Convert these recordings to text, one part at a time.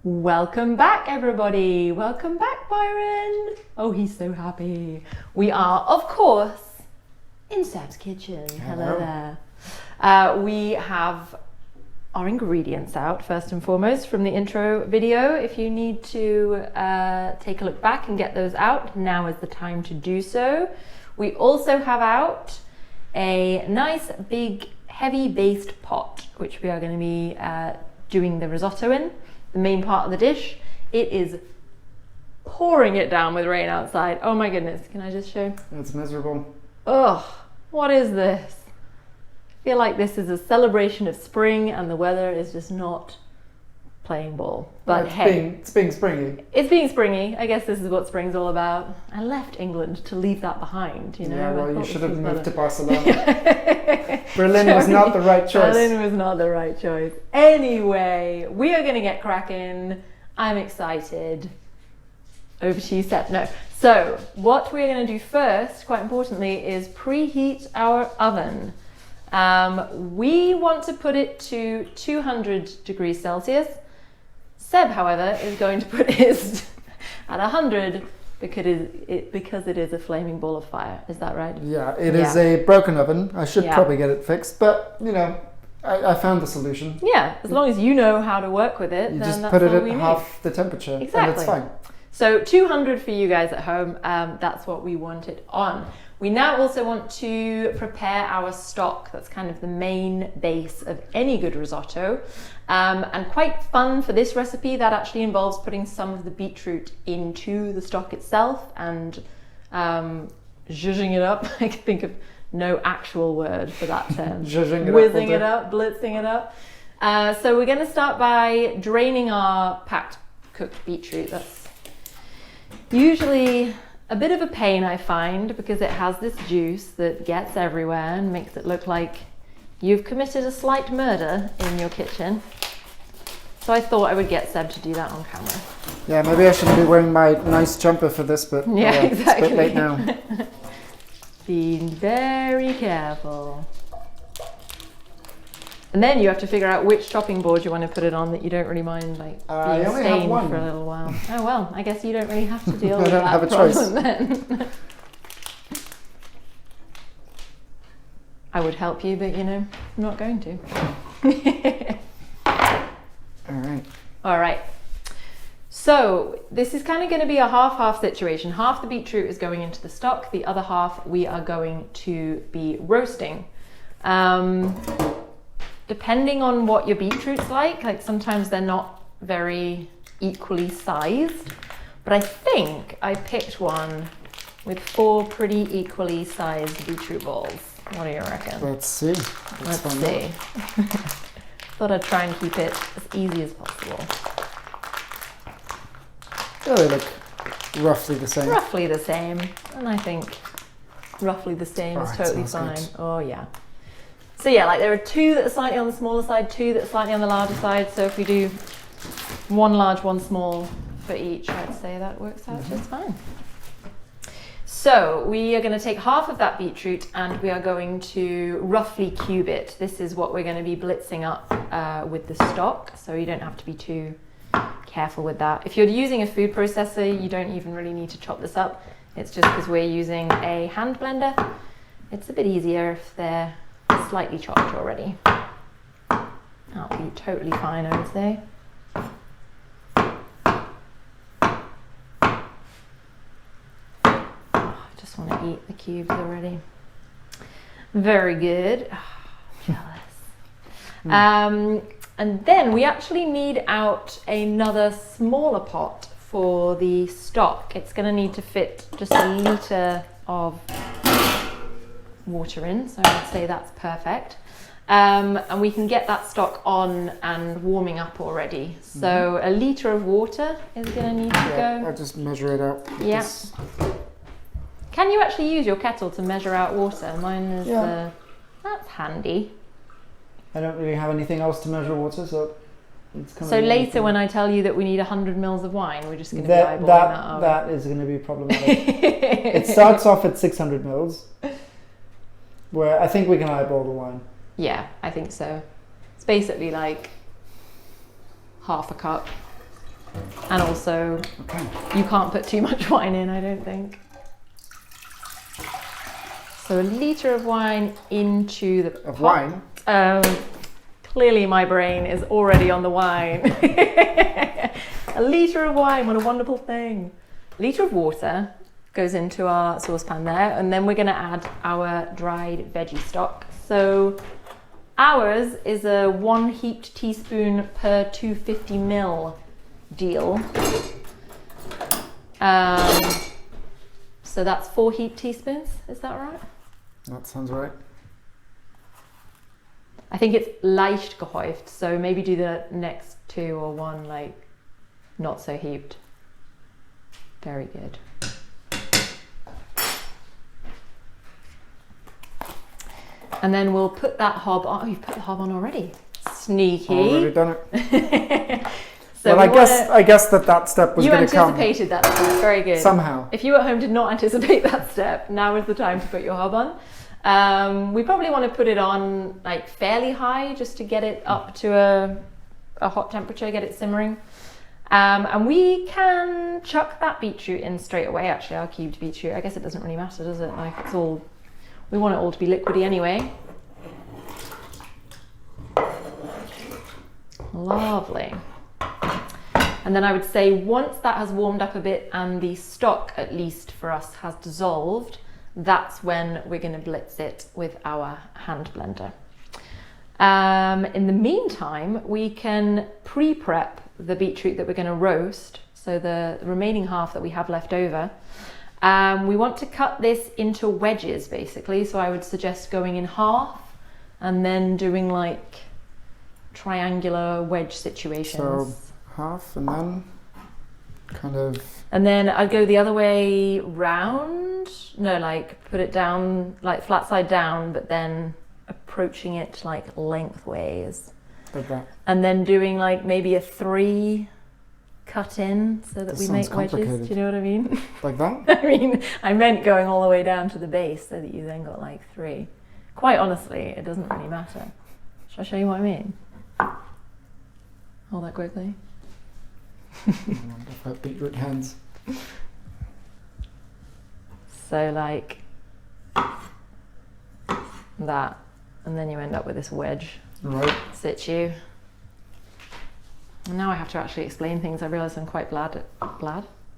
Welcome back, everybody. Welcome back, Byron. Oh, he's so happy. We are, of course, in Seb's kitchen. Hello there. We have our ingredients out, first and foremost, from the intro video. If you need to take a look back and get those out, now is the time to do so. We also have out a nice, big, heavy-based pot, which we are going to be doing the risotto in. The main part of the dish. It is pouring it down with rain outside. Oh my goodness, can I just show? It's miserable. Ugh, what is this? I feel like this is a celebration of spring and the weather is just not playing ball. But it's being springy. It's being springy. I guess this is what spring's all about. I left England to leave that behind, you know. Yeah, well, you should have moved to Barcelona. Berlin was not the right choice. Berlin was not the right choice. Anyway, we are going to get cracking. I'm excited. Over to you, Seth. No. So, what we're going to do first, quite importantly, is preheat our oven. We want to put it to 200 degrees Celsius. Seb, however, is going to put his at 100 because it is a flaming ball of fire. Is that right? Yeah, it is a broken oven. I should probably get it fixed, but you know, I found the solution. Yeah, as long as you know how to work with it, you then just that's put it all at we half the temperature, exactly. and it's fine. So 200 for you guys at home. That's what we want it on. We now also want to prepare our stock. That's kind of the main base of any good risotto. And quite fun for this recipe, that actually involves putting some of the beetroot into the stock itself and zhuzhing it up. I can think of no actual word for that term. Whizzing it up, blitzing it up. So we're going to start by draining our packed cooked beetroot. That's usually a bit of a pain, I find, because it has this juice that gets everywhere and makes it look like you've committed a slight murder in your kitchen. So I thought I would get Seb to do that on camera. Yeah, maybe I shouldn't be wearing my nice jumper for this, but exactly. It's a bit late now. Be very careful. And then you have to figure out which chopping board you want to put it on that you don't really mind being stained for a little while. Oh well, I guess you don't really have to deal with that problem then. I would help you, but you know, I'm not going to. All right. So this is kind of going to be a half-half situation. Half the beetroot is going into the stock. The other half we are going to be roasting. Depending on what your beetroot's like sometimes they're not very equally sized, but I think I picked one with 4 pretty equally sized beetroot balls. What do you reckon? Let's see. Let's see. Thought I'd try and keep it as easy as possible. Oh, they look roughly the same. Roughly the same, and I think roughly the same is totally fine. Good. Oh yeah. So yeah, like there are 2 that are slightly on the smaller side, 2 that are slightly on the larger side. So if we do 1 large, 1 small for each, I'd say that works out just fine. So we are going to take half of that beetroot and we are going to roughly cube it. This is what we're going to be blitzing up with the stock, so you don't have to be too careful with that. If you're using a food processor, you don't even really need to chop this up. It's just because we're using a hand blender. It's a bit easier if they're slightly chopped already. That'll be totally fine, I would say. I just want to eat the cubes already. Very good. Jealous. And then we actually need out another smaller pot for the stock. It's going to need to fit just a litre of water in, so I would say that's perfect. And we can get that stock on and warming up already. So a litre of water is going to need to go. I'll just measure it out. Yeah. Can you actually use your kettle to measure out water? Mine is, that's handy. I don't really have anything else to measure water, so it's kind So later when I tell you that we need 100 mils of wine, we're just going to be eyeballing that up. That is going to be problematic. It starts off at 600 mils, where I think we can eyeball the wine. Yeah, I think so. It's basically like half a cup. And also, Okay. you can't put too much wine in, I don't think. So 1 litre of wine into the pot. Wine? Clearly my brain is already on the wine. 1 litre of wine, what a wonderful thing. 1 litre of water goes into our saucepan there, and then we're going to add our dried veggie stock. So ours is a 1 heaped teaspoon per 250 ml deal. So that's 4 heaped teaspoons, is that right? That sounds right. I think it's leicht gehäuft, so maybe do the next 2 or 1 like not so heaped. Very good. And then we'll put that hob on. Oh, you've put the hob on already. Sneaky. Already done it. So well, I guess that step was going to come. You anticipated that step. Very good. Somehow. If you at home did not anticipate that step, now is the time to put your hob on. We probably want to put it on like fairly high just to get it up to a hot temperature, get it simmering. And we can chuck that beetroot in straight away, actually, our cubed beetroot. I guess it doesn't really matter, does it? Like, it's all, we want it all to be liquidy anyway. Lovely. And then I would say once that has warmed up a bit and the stock, at least for us, has dissolved, that's when we're going to blitz it with our hand blender. In the meantime, we can pre-prep the beetroot that we're going to roast, so the remaining half that we have left over. We want to cut this into wedges, basically, so I would suggest going in half and then doing like triangular wedge situations. So half and then kind of... And then I'd go the other way round. No, like put it down, like flat side down, but then approaching it like lengthways. Like that. And then doing like maybe a 3 cut in so that This we make sounds wedges. complicated. Do you know what I mean? Like that? I mean, I meant going all the way down to the base so that you then got like 3. Quite honestly, it doesn't really matter. Shall I show you what I mean? Hold that quickly. Wonderful beetroot hands. So like that, and then you end up with this wedge Right. situ. And now I have to actually explain things. I realise I'm quite glad.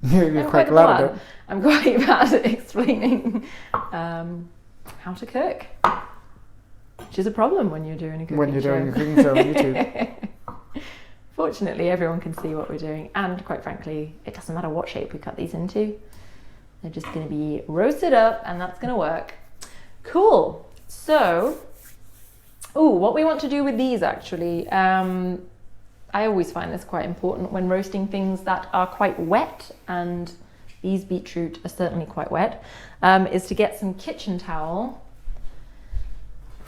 You're quite glad at it. I'm quite bad at explaining how to cook, which is a problem when you're doing a cooking show. When you're doing a cooking show on YouTube. Fortunately, everyone can see what we're doing, and quite frankly, it doesn't matter what shape we cut these into. They're just going to be roasted up, and that's going to work. Cool. So, what we want to do with these actually, I always find this quite important when roasting things that are quite wet, and these beetroot are certainly quite wet, is to get some kitchen towel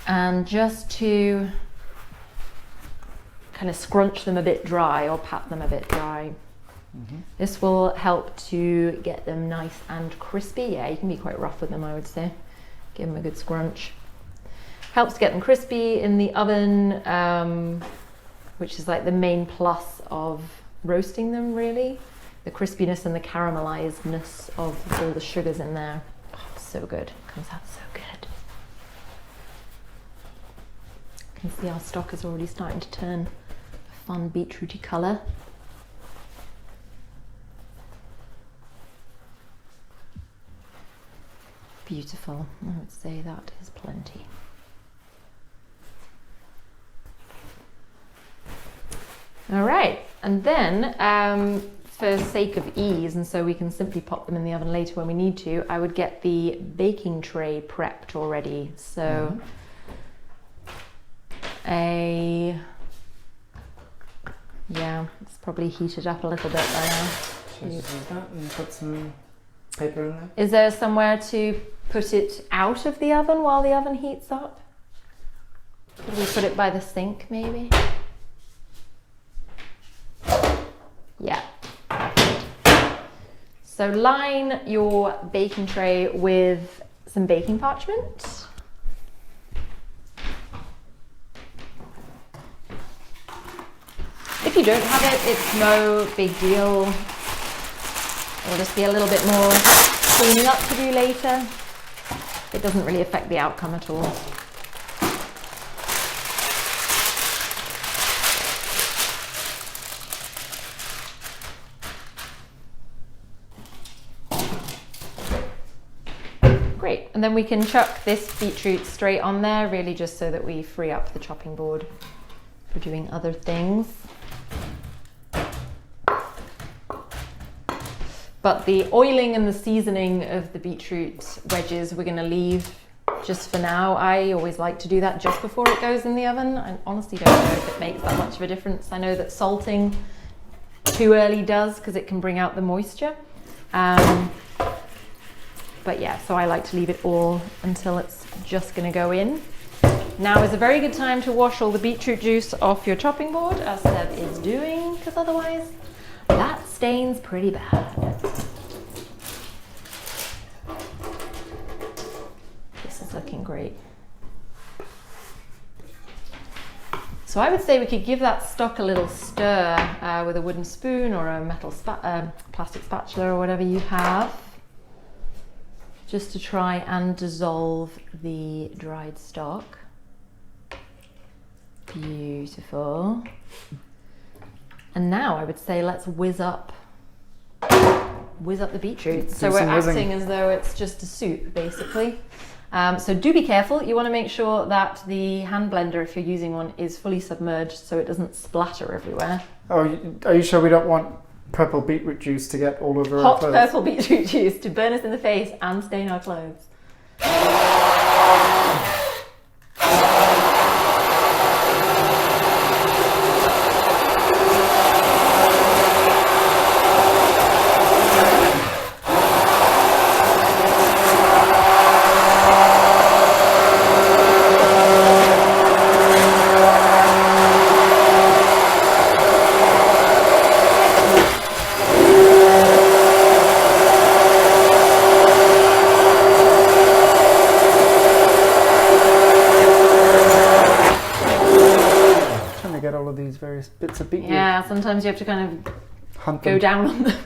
and just to kind of scrunch them a bit dry or pat them a bit dry. Mm-hmm. This will help to get them nice and crispy. Yeah, you can be quite rough with them, I would say. Give them a good scrunch. Helps get them crispy in the oven, which is like the main plus of roasting them, really. The crispiness and the caramelizedness of all the sugars in there. Oh, so good. Comes out so good. You can see our stock is already starting to turn a fun beetrooty colour. Beautiful. I would say that is plenty. All right, and then for sake of ease, and so we can simply pop them in the oven later when we need to, I would get the baking tray prepped already. So it's probably heated up a little bit by now. Just that and put some paper in there. Is there somewhere to put it out of the oven while the oven heats up? Could we put it by the sink maybe? Yeah. So line your baking tray with some baking parchment. If you don't have it, it's no big deal. It'll just be a little bit more cleaning up to do later. It doesn't really affect the outcome at all. Great, and then we can chuck this beetroot straight on there, really just so that we free up the chopping board for doing other things. But the oiling and the seasoning of the beetroot wedges we're going to leave just for now. I always like to do that just before it goes in the oven. I honestly don't know if it makes that much of a difference. I know that salting too early does because it can bring out the moisture. But yeah, so I like to leave it all until it's just going to go in. Now is a very good time to wash all the beetroot juice off your chopping board, as Seb is doing, because otherwise that stains pretty bad. This is looking great. So I would say we could give that stock a little stir with a wooden spoon or a metal plastic spatula or whatever you have, just to try and dissolve the dried stock. Beautiful. And now I would say let's whiz up the beetroot. So we're acting as though it's just a soup, basically. So do be careful. You want to make sure that the hand blender, if you're using one, is fully submerged so it doesn't splatter everywhere. Oh, are you sure we don't want purple beetroot juice to get all over our clothes? Hot purple beetroot juice to burn us in the face and stain our clothes. Various bits of beetroot. Yeah, sometimes you have to kind of Hunt go them. down on them.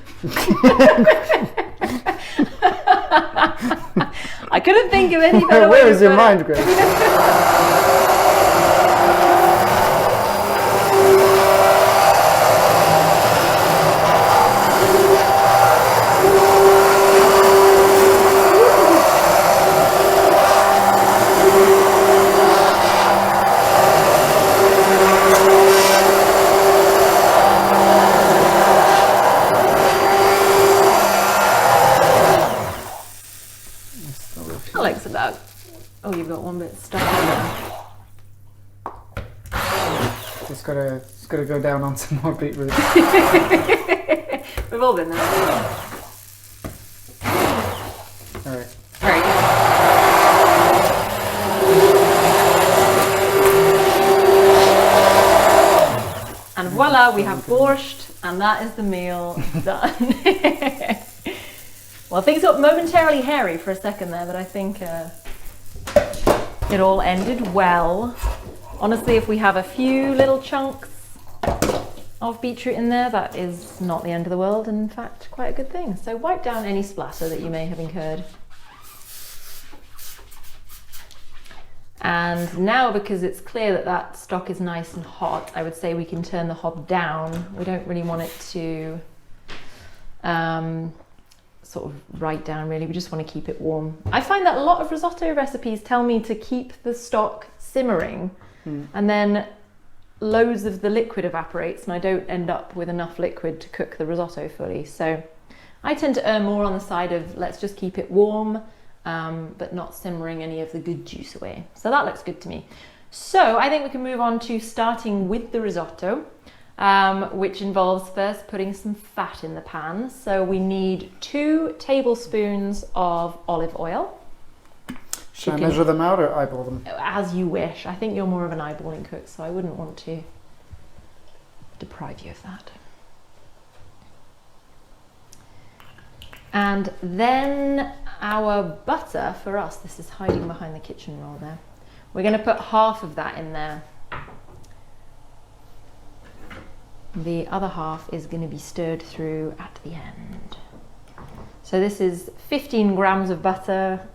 I couldn't think of any better way. Where is your mind, Grace? Oh, you've got one bit stuck in there. Just gotta go down on some more beetroot. We've all been there. Alright. Right. And voila, we have borscht, and that is the meal done. Well, things got momentarily hairy for a second there, but I think it all ended well. Honestly, if we have a few little chunks of beetroot in there, that is not the end of the world, and in fact, quite a good thing. So wipe down any splatter that you may have incurred. And now, because it's clear that that stock is nice and hot, I would say we can turn the hob down. We don't really want it to sort of right down, really. We just want to keep it warm. I find that a lot of risotto recipes tell me to keep the stock simmering, and then loads of the liquid evaporates and I don't end up with enough liquid to cook the risotto fully. So I tend to err more on the side of let's just keep it warm, but not simmering any of the good juice away. So that looks good to me. So I think we can move on to starting with the risotto, which involves first putting some fat in the pan. So we need 2 tablespoons of olive oil. Should I measure them out or eyeball them? As you wish. I think you're more of an eyeballing cook, so I wouldn't want to deprive you of that. And then our butter, for us, this is hiding behind the kitchen roll there. We're going to put half of that in there. The other half is going to be stirred through at the end. So this is 15 grams of butter.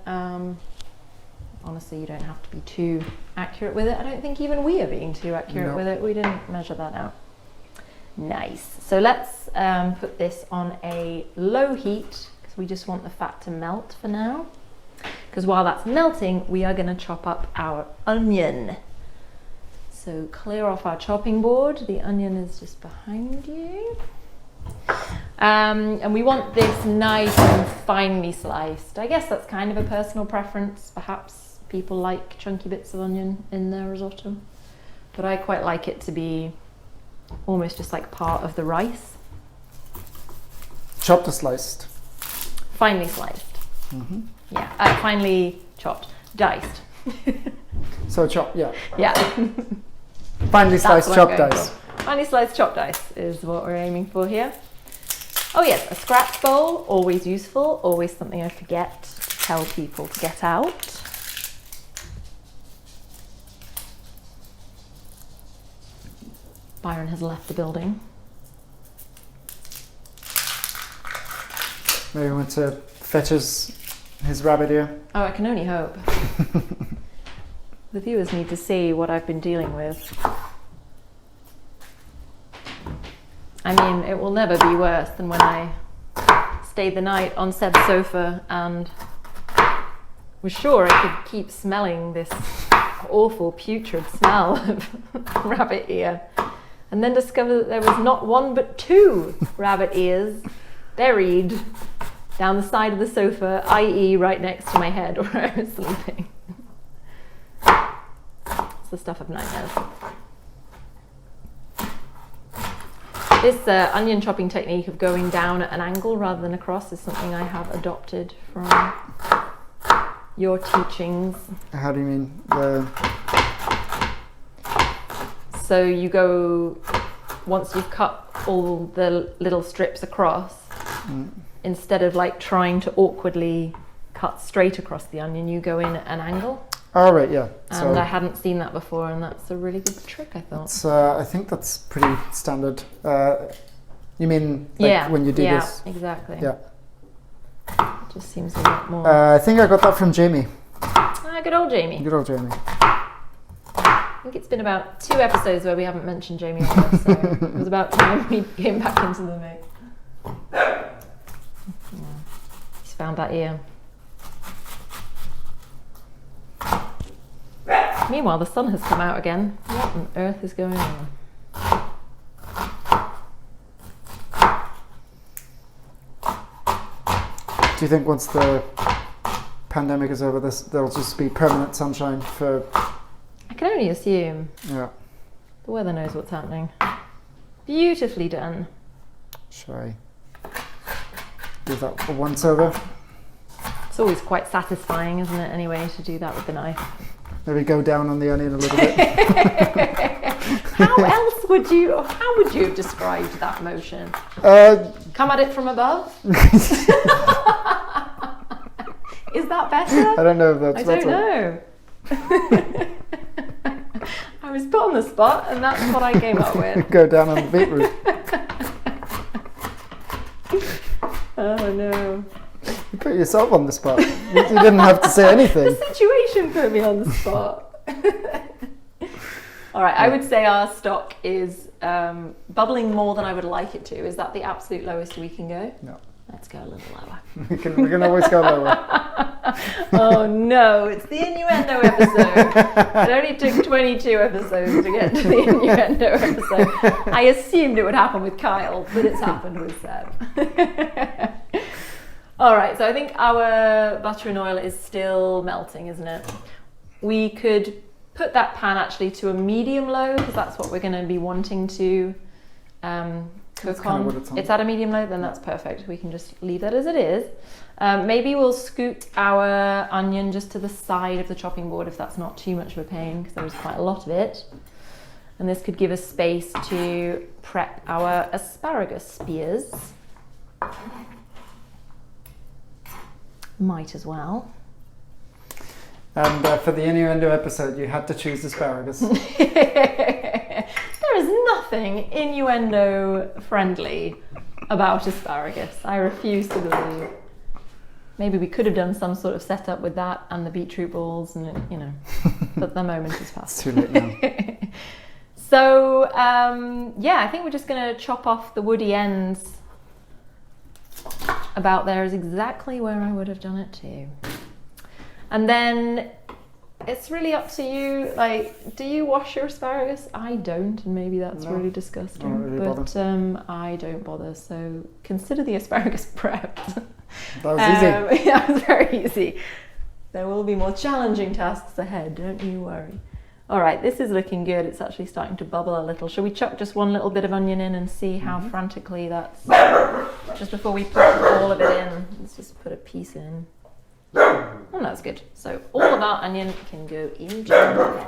Honestly, you don't have to be too accurate with it. I don't think even we are being too accurate with it. We didn't measure that out. Nice. So let's put this on a low heat because we just want the fat to melt for now. Because while that's melting, we are going to chop up our onion. So clear off our chopping board. The onion is just behind you. And we want this nice and finely sliced. I guess that's kind of a personal preference. Perhaps people like chunky bits of onion in their risotto. But I quite like it to be almost just like part of the rice. Chopped or sliced? Finely sliced. Mm-hmm. Yeah, finely chopped. Diced. So chopped, yeah. Yeah. Finely sliced chopped dice. Finely sliced chopped dice is what we're aiming for here. Oh yes, a scratch bowl, always useful, always something I forget to tell people to get out. Byron has left the building. Maybe he went to fetch his rabbit ear. Oh, I can only hope. The viewers need to see what I've been dealing with. I mean, it will never be worse than when I stayed the night on Seb's sofa and was sure I could keep smelling this awful putrid smell of rabbit ear, and then discovered that there was not one but two rabbit ears buried down the side of the sofa, i.e. right next to my head where I was sleeping. It's the stuff of nightmares. This onion chopping technique of going down at an angle rather than across is something I have adopted from your teachings. How do you mean? So you go, once you've cut all the little strips across, instead of like trying to awkwardly cut straight across the onion, you go in at an angle. Oh, right, yeah. And I hadn't seen that before, and that's a really good trick, I thought. I think that's pretty standard. You mean like when you do this? Yeah, exactly. Yeah. It just seems a lot more. I think I got that from Jamie. Good old Jamie. Good old Jamie. I think it's been about 2 episodes where we haven't mentioned Jamie on this, so it was about time we came back into the mix. Yeah. He's found that ear. Meanwhile, the sun has come out again. What on earth is going on? Do you think once the pandemic is over, there'll just be permanent sunshine for... I can only assume. Yeah. The weather knows what's happening. Beautifully done. Shall I give that a once over? It's always quite satisfying, isn't it, anyway, to do that with the knife. Maybe go down on the onion a little bit. How would you have described that motion? Come at it from above? Is that better? I don't know if that's better. I don't know. I was put on the spot and that's what I came up with. Go down on the beetroot. Oh no. You put yourself on the spot. You didn't have to say anything. The situation put me on the spot. All right, I would say our stock is bubbling more than I would like it to. Is that the absolute lowest we can go? No. Let's go a little lower. We can always go lower. Oh no, it's the innuendo episode. It only took 22 episodes to get to the innuendo episode. I assumed it would happen with Kyle, but it's happened with Seb. All right, so I think our butter and oil is still melting, isn't it? We could put that pan actually to a medium low because that's what we're going to be wanting to cook on. It's at a medium low, then that's perfect. We can just leave that as it is. Maybe we'll scoot our onion just to the side of the chopping board if that's not too much of a pain because there's quite a lot of it. And this could give us space to prep our asparagus spears. Might as well. And for the innuendo episode, you had to choose asparagus. There is nothing innuendo friendly about asparagus. I refuse to believe. Maybe we could have done some sort of setup with that and the beetroot balls, and you know, but the moment is past. It's too late now. So yeah, I think we're just going to chop off the woody ends. About there is exactly where I would have done it too. And then it's really up to you. Like, do you wash your asparagus? I don't, and maybe that's really disgusting. Really but I don't bother. So consider the asparagus prepped. That was easy. That was very easy. There will be more challenging tasks ahead, don't you worry. All right, this is looking good. It's actually starting to bubble a little. Shall we chuck just one little bit of onion in and see how frantically that's... Just before we put all of it in, let's just put a piece in. Oh, that's good. So all of our onion can go into the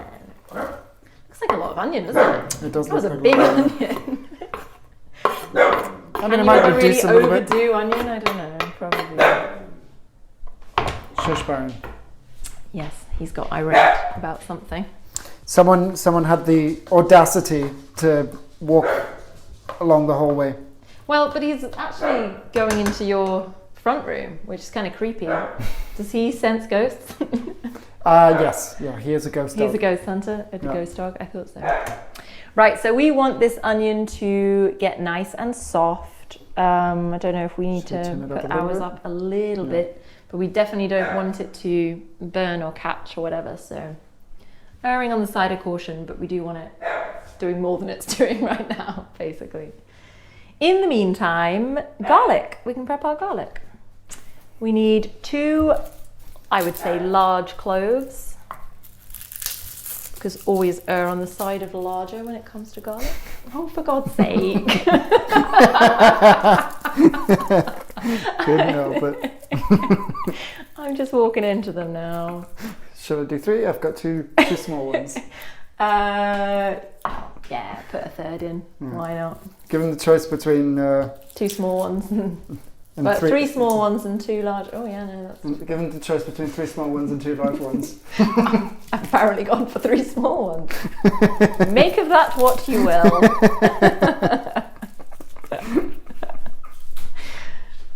pan. Looks like a lot of onion, doesn't it? It does. That was a big onion. I mean, it might reduce really a little bit. overdo onion? I don't know. Probably. Shush, Baron. Yes, he's got irate about something. Someone had the audacity to walk along the hallway. Well, but he's actually going into your front room, which is kind of creepy. Does he sense ghosts? Yes. Yeah, he is a ghost dog. He's a ghost hunter, a ghost dog. I thought so. Right, so we want this onion to get nice and soft. I don't know if we need to put ours up a little bit, but we definitely don't want it to burn or catch or whatever. So erring on the side of caution, but we do want it doing more than it's doing right now, basically. In the meantime, garlic. We can prep our garlic. We need 2, I would say, large cloves, because always err on the side of the larger when it comes to garlic. Oh, for God's sake. Couldn't help it. I'm just walking into them now. Shall I do 3? I've got two small ones. Yeah, put a third in. Why not? Given the choice between 2 small ones and but 3 small ones and 2 large. Oh yeah, no, that's... Given the choice between 3 small ones and 2 large ones. I've apparently gone for 3 small ones. Make of that what you will.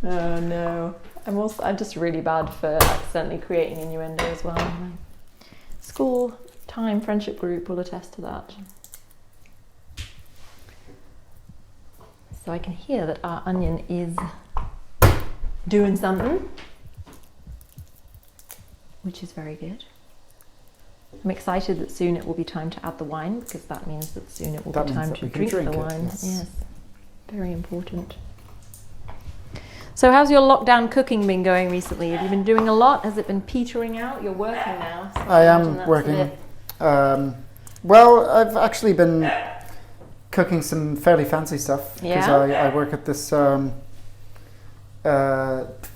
Oh no. I'm just really bad for accidentally creating innuendo as well. My school time friendship group will attest to that. So I can hear that our onion is doing something, which is very good. I'm excited that soon it will be time to add the wine, because that means that soon it will be time to drink the wine. Yes, very important. So how's your lockdown cooking been going recently? Have you been doing a lot? Has it been petering out? You're working now. So I am working. Well, I've actually been cooking some fairly fancy stuff, because I work at this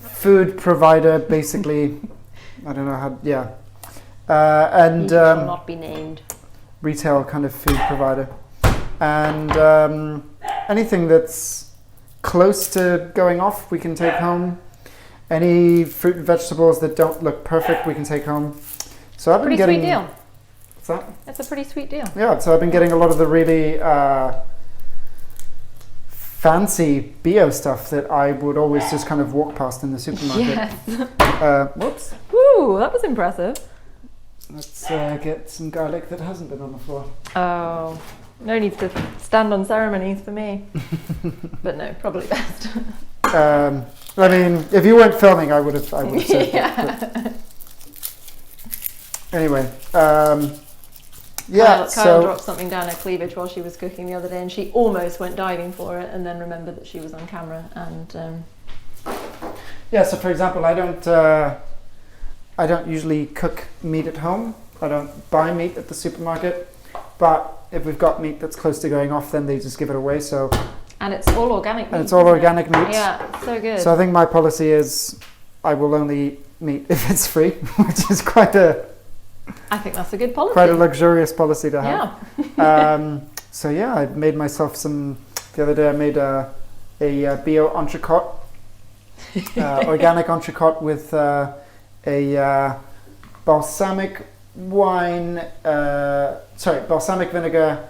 food provider, basically. I don't know how. And shall not be named. Retail kind of food provider, and anything that's close to going off, we can take home. Any fruit and vegetables that don't look perfect, we can take home. So I've been getting. Pretty sweet deal. What's that? That's a pretty sweet deal. Yeah, so I've been getting a lot of the really fancy bio stuff that I would always just kind of walk past in the supermarket. Yes. Whoops. Woo, that was impressive. Let's get some garlic that hasn't been on the floor. Oh, no need to stand on ceremonies for me. But no, probably best. I mean, if you weren't filming, I would have said that. Anyway, Kyle dropped something down her cleavage while she was cooking the other day, and she almost went diving for it, and then remembered that she was on camera. And so for example, I don't usually cook meat at home. I don't buy meat at the supermarket, but if we've got meat that's close to going off, then they just give it away. And it's all organic meat. And it's all organic meat. Yeah, so good. So I think my policy is I will only eat meat if it's free, which is quite a... I think that's a good policy. Quite a luxurious policy to have. Yeah. So yeah, I made myself some... The other day I made a bio entrecote, organic entrecote with a balsamic balsamic vinegar,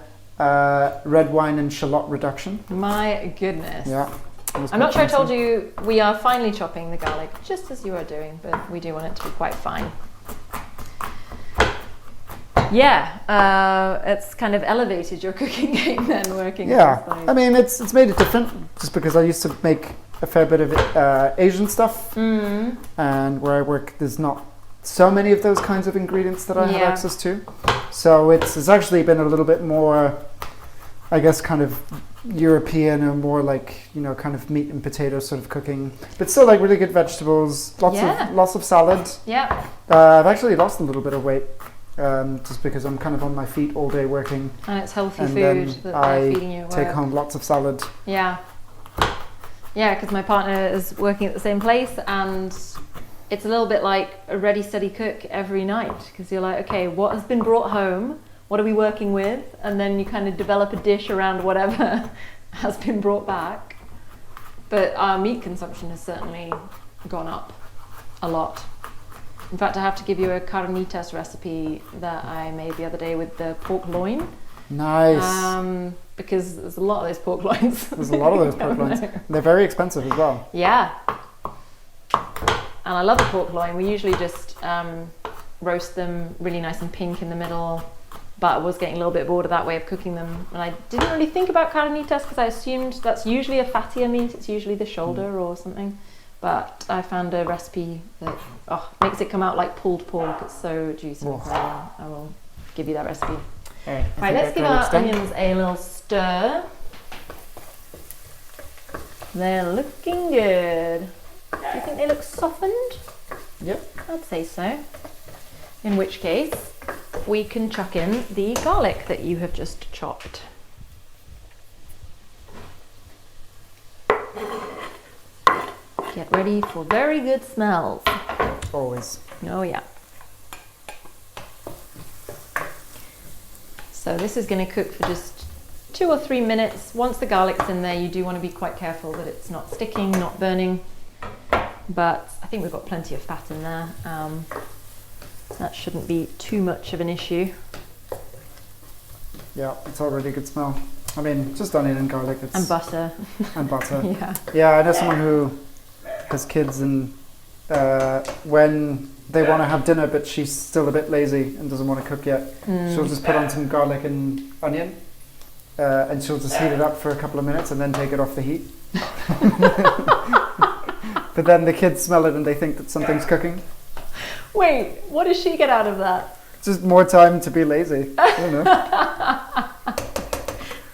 red wine and shallot reduction. My goodness. Yeah. I'm not sure I told you, we are finely chopping the garlic, just as you are doing, but we do want it to be quite fine. Yeah, it's kind of elevated your cooking game then, working. Yeah, I mean, it's made it different, just because I used to make a fair bit of Asian stuff, and where I work, there's not so many of those kinds of ingredients that I have access to. So it's actually been a little bit more, I guess, kind of European, or more like, you know, kind of meat and potato sort of cooking, but still like really good vegetables, lots of salad. Yeah. I've actually lost a little bit of weight, just because I'm kind of on my feet all day working. And it's healthy and food then that they're feeding you at take work. home lots of salad. Yeah. Yeah, because my partner is working at the same place, and it's a little bit like a ready, steady cook every night, because you're like, okay, what has been brought home? What are we working with? And then you kind of develop a dish around whatever has been brought back. But our meat consumption has certainly gone up a lot. In fact, I have to give you a carnitas recipe that I made the other day with the pork loin. Nice. Because there's a lot of those pork loins. There's a lot of those pork loins. They're very expensive as well. Yeah. And I love the pork loin. We usually just roast them really nice and pink in the middle, but I was getting a little bit bored of that way of cooking them. And I didn't really think about carnitas because I assumed that's usually a fattier meat. It's usually the shoulder or something. But I found a recipe that makes it come out like pulled pork. It's so juicy. I will give you that recipe. Right, let's give our onions a little stir. They're looking good. Do you think they look softened? Yep. I'd say so. In which case, we can chuck in the garlic that you have just chopped. Get ready for very good smells. Always. Oh yeah. So this is going to cook for just 2 or 3 minutes. Once the garlic's in there, you do want to be quite careful that it's not sticking, not burning. But I think we've got plenty of fat in there. That shouldn't be too much of an issue. Yeah, it's already a good smell. I mean, just onion and garlic. And butter. And butter. Yeah. Yeah, I know someone who has kids, and when they want to have dinner but she's still a bit lazy and doesn't want to cook yet, she'll just put on some garlic and onion, and she'll just heat it up for a couple of minutes and then take it off the heat. But then the kids smell it and they think that something's cooking. Wait, what does she get out of that? Just more time to be lazy. I don't know.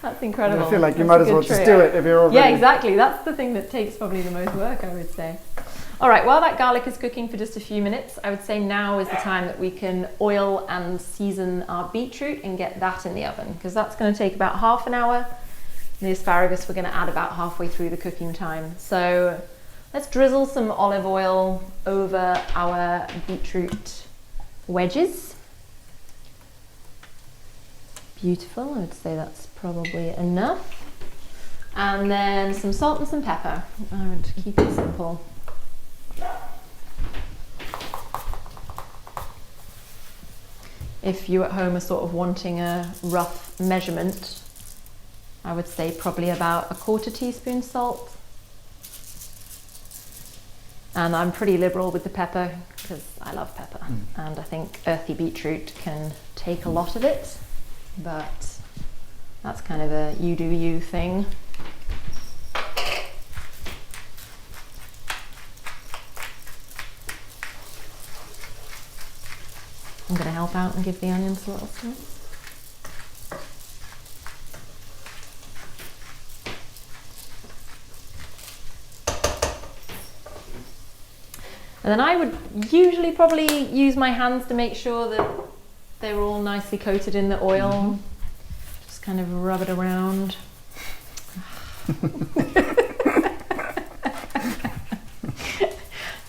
That's incredible. I feel like you might as well just do it if you're already... Yeah, exactly. That's the thing that takes probably the most work, I would say. All right, while that garlic is cooking for just a few minutes, I would say now is the time that we can oil and season our beetroot and get that in the oven, because that's going to take about half an hour. The asparagus we're going to add about halfway through the cooking time. So let's drizzle some olive oil over our beetroot wedges. Beautiful, I would say that's probably enough. And then some salt and some pepper. I would keep it simple. If you at home are sort of wanting a rough measurement, I would say probably about 1/4 teaspoon salt. And I'm pretty liberal with the pepper because I love pepper. And I think earthy beetroot can take a lot of it, but that's kind of a you do you thing. I'm going to help out and give the onions a little stir. And then I would usually probably use my hands to make sure that they're all nicely coated in the oil. Just kind of rub it around.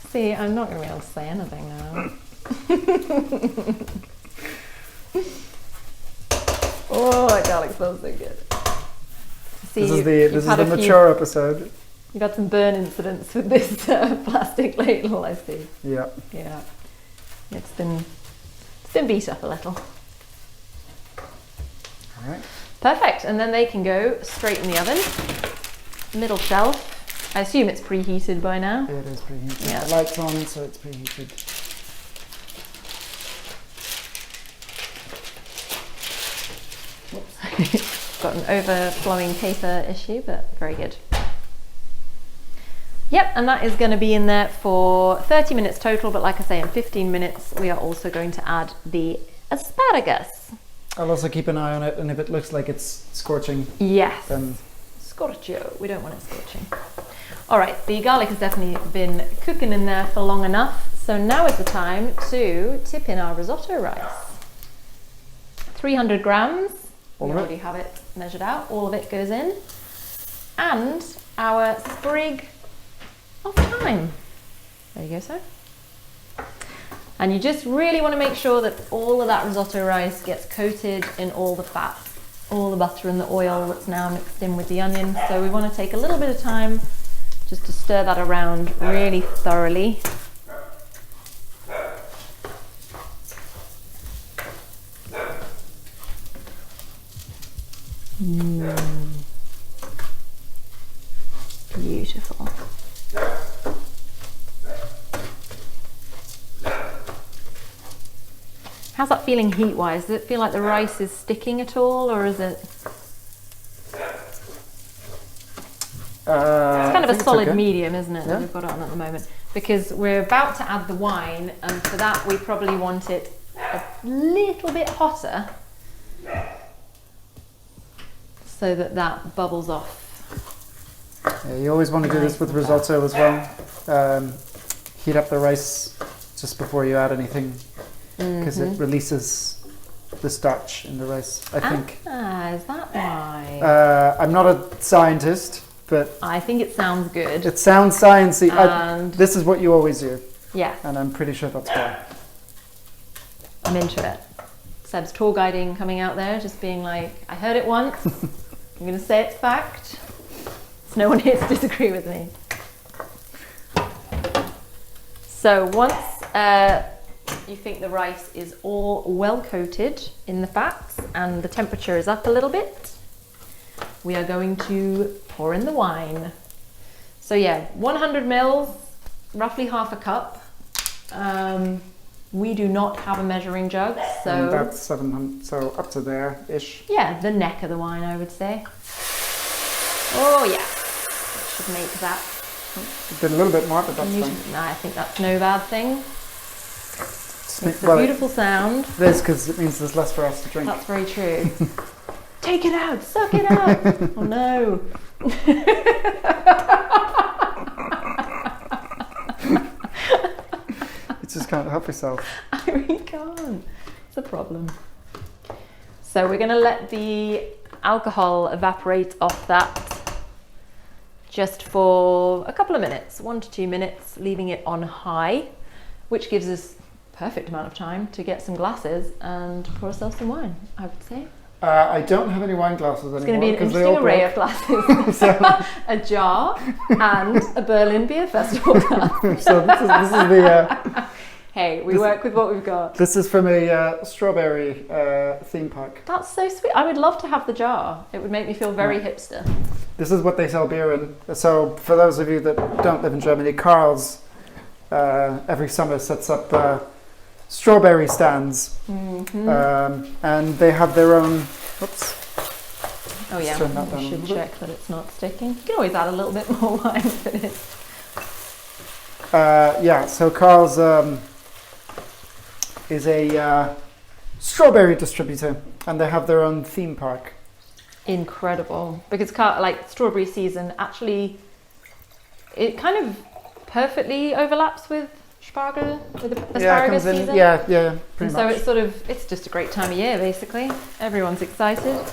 See, I'm not going to be able to say anything now. Oh, that garlic smells so good. See, this is the mature episode. You've had some burn incidents with this plastic ladle, I see. Yeah. Yeah. It's been beat up a little. All right. Perfect, and then they can go straight in the oven. Middle shelf. I assume it's preheated by now. It is preheated. Yeah. The light's on, so it's preheated. Whoops. Got an overflowing paper issue, but very good. Yep, and that is going to be in there for 30 minutes total, but like I say, in 15 minutes we are also going to add the asparagus. I'll also keep an eye on it, and if it looks like it's scorching, Yes. then Scorcho. We don't want it scorching. All right, the garlic has definitely been cooking in there for long enough, so now is the time to tip in our risotto rice. 300 grams. We already have it measured out. All of it goes in. And our sprig of thyme. There you go, sir. And you just really want to make sure that all of that risotto rice gets coated in all the fats, all the butter and the oil that's now mixed in with the onion. So we want to take a little bit of time just to stir that around really thoroughly. Beautiful. How's that feeling heat-wise? Does it feel like the rice is sticking at all, or is it? It's kind of a solid medium, isn't it, that we've got it on at the moment? Because we're about to add the wine, and for that we probably want it a little bit hotter so that that bubbles off. Yeah, you always want to do this with risotto as well. Heat up the rice just before you add anything, because it releases the starch in the rice, I think. Ah, is that why? I'm not a scientist, but I think it sounds good. it sounds sciencey. And This is what you always do, yeah, and I'm pretty sure that's why. I'm into it. Seb's tour guiding coming out there, just being like, I heard it once, I'm going to say it's fact. There's no one here to disagree with me. So once you think the rice is all well coated in the fats and the temperature is up a little bit, we are going to pour in the wine. So yeah, 100 mils, roughly half a cup. We do not have a measuring jug, so And that's 700, so up to there-ish. yeah, the neck of the wine, I would say. Oh yeah, should make that. Did a little bit more, but that's fine. No, I think that's no bad thing. It's a Well, beautiful sound. It is, because it means there's less for us to drink. That's very true. Take it out, suck it up. Oh no. You just can't help yourself. I really can't. It's a problem. So we're going to let the alcohol evaporate off that just for a couple of minutes, 1 to 2 minutes, leaving it on high, which gives us perfect amount of time to get some glasses and pour ourselves some wine, I would say. I don't have any wine glasses It's anymore. going to be an interesting array of glasses. A jar and a Berlin Beer Festival glass. So this is the... Hey, we work with what we've got. This is from a strawberry theme park. That's so sweet. I would love to have the jar. It would make me feel very hipster. This is what they sell beer in. So for those of you that don't live in Germany, Carl's every summer sets up strawberry stands. And they have their own... Oops. Oh yeah, turn that down a we should little check that it's not sticking. You can always add a little bit more wine if it is. Yeah, so Carl's is a strawberry distributor, and they have their own theme park. Incredible, because like strawberry season actually, it kind of perfectly overlaps with spargel, with the asparagus season. Yeah, pretty and much. So it's just a great time of year basically. Everyone's excited.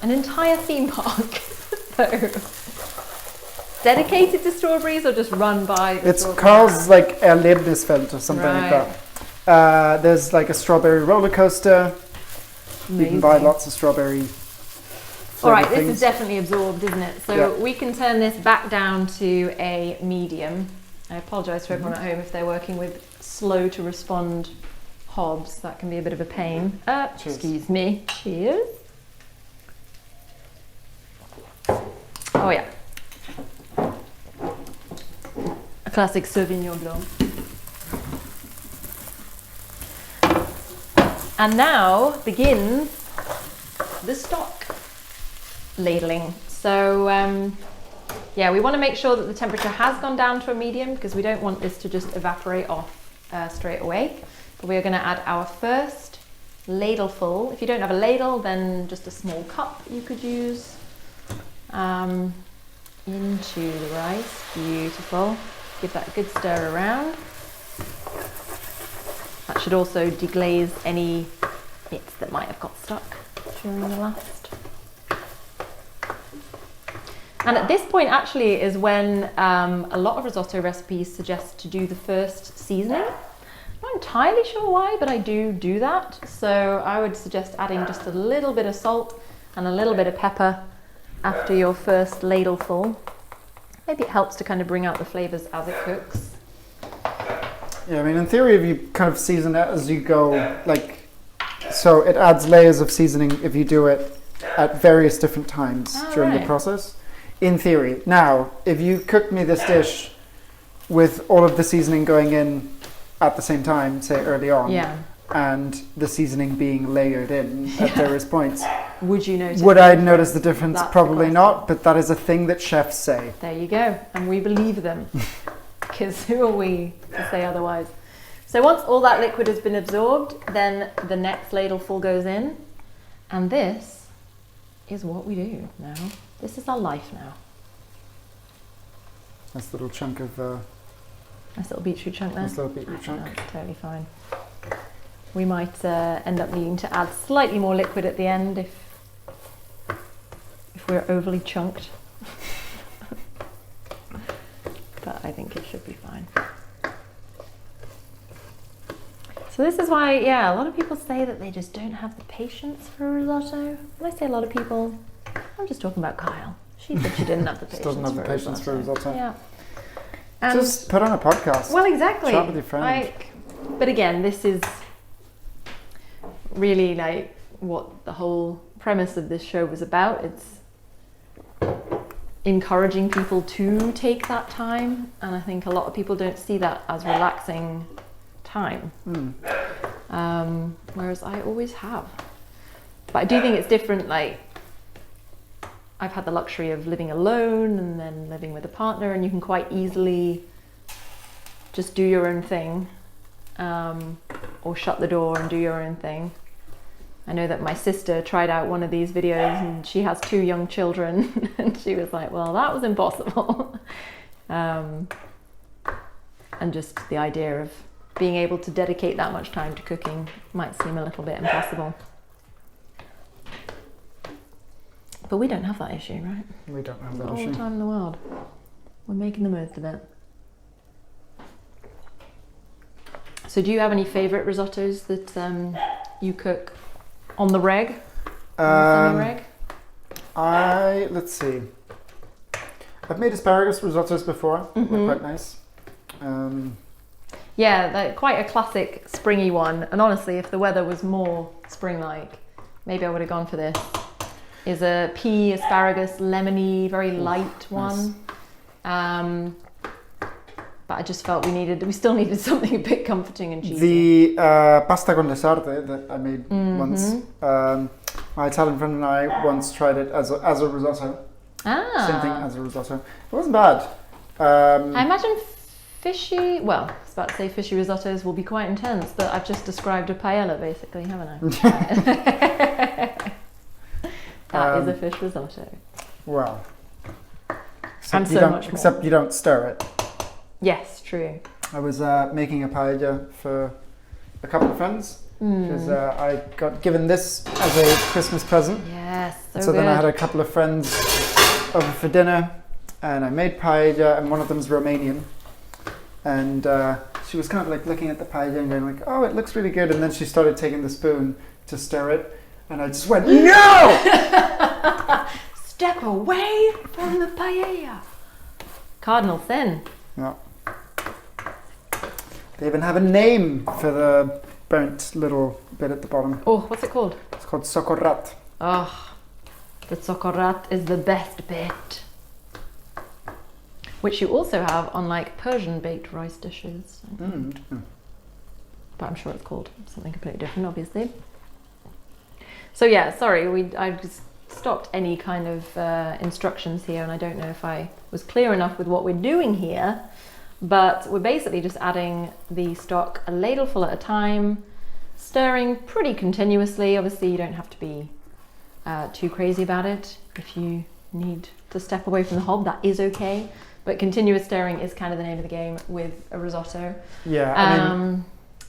An entire theme park. So, dedicated to strawberries or just run by the It's strawberry Carl's like Erlebnisfeld or something like that. There's like a strawberry roller coaster. You can buy lots of strawberry. All right, things. this is definitely absorbed, isn't it? So we can turn this back down to a medium. I apologise to everyone at home if they're working with slow to respond hobs. That can be a bit of a pain. Excuse me. Cheers. Oh yeah. A classic Sauvignon Blanc. And now begins the stock ladling. So yeah, we want to make sure that the temperature has gone down to a medium because we don't want this to just evaporate off straight away. But we are going to add our first ladleful. If you don't have a ladle, then just a small cup you could use into the rice. Beautiful. Give that a good stir around. That should also deglaze any bits that might have got stuck during the last. And at this point actually is when a lot of risotto recipes suggest to do the first seasoning. I'm not entirely sure why, but I do that. So I would suggest adding just a little bit of salt and a little bit of pepper after your first ladleful. Maybe it helps to kind of bring out the flavors as it cooks. Yeah, I mean, in theory, if you kind of season it as you go, like, so it adds layers of seasoning if you do it at various different times during the process. In theory. Now, if you cooked me this dish with all of the seasoning going in at the same time, say early on, and the seasoning being layered in at various points, would you notice? Would I notice the difference? That's Probably not, but that is a thing that chefs say. There you go, and we believe them, because who are we to say otherwise? So once all that liquid has been absorbed, then the next ladleful goes in, and this is what we do now. This is our life now. Nice little chunk of... nice little beetroot chunk there. Nice little beetroot chunk. That's totally fine. We might end up needing to add slightly more liquid at the end if we're overly chunked. But I think it should be fine. So this is why, yeah, a lot of people say that they just don't have the patience for a risotto. When I say a lot of people, I'm just talking about Kyle. She said she didn't have the patience. Doesn't have the patience for risotto. Yeah. And just put on a podcast. Well, exactly. Chat with your friend. But again, this is really like what the whole premise of this show was about. It's encouraging people to take that time, and I think a lot of people don't see that as relaxing time. Whereas I always have. But I do think it's different. Like, I've had the luxury of living alone and then living with a partner, and you can quite easily just do your own thing, or shut the door and do your own thing. I know that my sister tried out one of these videos, and she has 2 young children, and she was like, well, that was impossible. And just the idea of being able to dedicate that much time to cooking might seem a little bit impossible. But we don't have that issue, right? We don't have that all issue. the time in the world. We're making the most of it. So do you have any favourite risottos that you cook on the reg? Semi-reg? Let's see. I've made asparagus risottos before. They're quite nice. Yeah, they're quite a classic springy one. And honestly, if the weather was more spring-like, maybe I would have gone for this. Is a pea, asparagus, lemony, very light one. Nice. But I just felt we still needed something a bit comforting and cheesy. The pasta con le sarde that I made once, my Italian friend and I once tried it as a risotto. Same thing as a risotto. It wasn't bad. I imagine fishy, well, I was about to say fishy risottos will be quite intense, but I've just described a paella basically, haven't I? That is a fish risotto. Well, and so much more. Except you don't stir it. Yes, true. I was making a paella for a couple of friends because I got given this as a Christmas present. Yes, so then I had a couple of friends over for dinner, and I made paella, and one of them's Romanian, and she was kind of like looking at the paella and going like, "Oh, it looks really good," and then she started taking the spoon to stir it. And I just went, no! Step away from the paella. Cardinal sin. Yeah. They even have a name for the burnt little bit at the bottom. Oh, what's it called? It's called socorrat. Oh, the socorrat is the best bit. which you also have on like Persian baked rice dishes. But I'm sure it's called something completely different, obviously. So yeah, sorry, I just stopped any kind of instructions here, and I don't know if I was clear enough with what we're doing here, but we're basically just adding the stock a ladleful at a time, stirring pretty continuously. Obviously, you don't have to be too crazy about it. If you need to step away from the hob, that is okay, but continuous stirring is kind of the name of the game with a risotto. Yeah,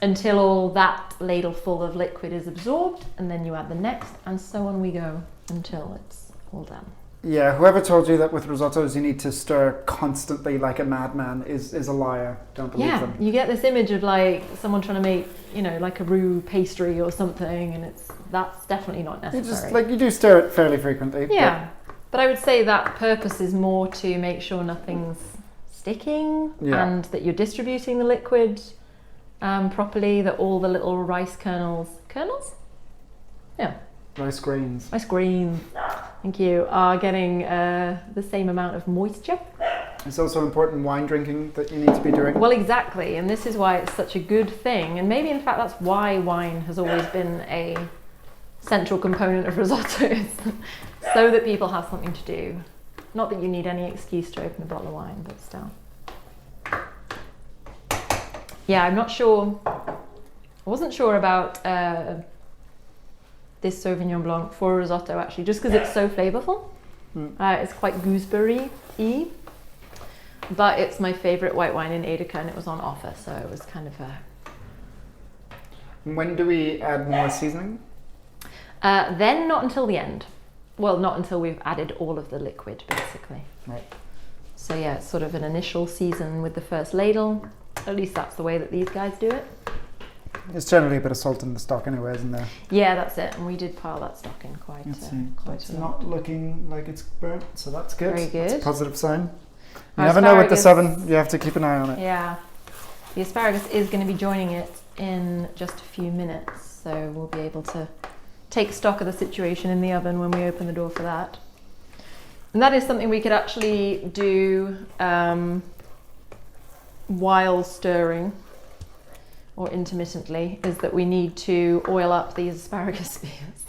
until all that ladle full of liquid is absorbed, and then you add the next, and so on we go until it's all done. Yeah, whoever told you that with risottos you need to stir constantly like a madman is a liar. Don't believe them. You get this image of like someone trying to make, like a roux pastry or something, and that's definitely not necessary. You do stir it fairly frequently. Yeah, but I would say that purpose is more to make sure nothing's sticking and that you're distributing the liquid properly, that all the little rice kernels? Yeah. Rice grains. Thank you. Are getting the same amount of moisture. It's also important wine drinking that you need to be doing. Well, exactly, and this is why it's such a good thing, and maybe in fact that's why wine has always been a central component of risottos, so that people have something to do. Not that you need any excuse to open a bottle of wine, but still. Yeah, I'm not sure. I wasn't sure about this Sauvignon Blanc for risotto, actually, just because it's so flavorful. It's quite gooseberry-y, but it's my favorite white wine in Edeka, and it was on offer, so it was kind of a... When do we add more seasoning? Then not until the end. Well, not until we've added all of the liquid, basically. Right. So yeah, it's sort of an initial season with the first ladle. At least that's the way that these guys do it. There's generally a bit of salt in the stock anyway, isn't there? Yeah, that's it. And we did pile that stock in quite It's not looking like it's burnt, so that's good. Very good. That's a positive sign. You never know with this oven, you have to keep an eye on it. Yeah. The asparagus is going to be joining it in just a few minutes, so we'll be able to take stock of the situation in the oven when we open the door for that. And that is something we could actually do while stirring, or intermittently, is that we need to oil up these asparagus spears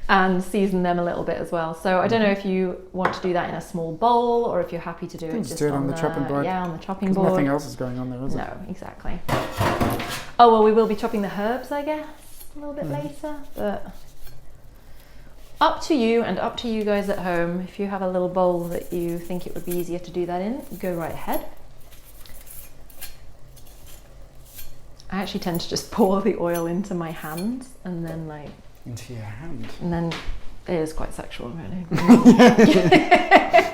and season them a little bit as well. So I don't know if you want to do that in a small bowl, or if you're happy to do it just do it on the chopping board. Yeah, on the chopping board. Nothing else is going on there, is it? No, exactly. Oh, well, we will be chopping the herbs, I guess, a little bit later, but up to you, and up to you guys at home. If you have a little bowl that you think it would be easier to do that in, go right ahead. I actually tend to just pour the oil into my hands and then into your hand. And then it is quite sexual, really.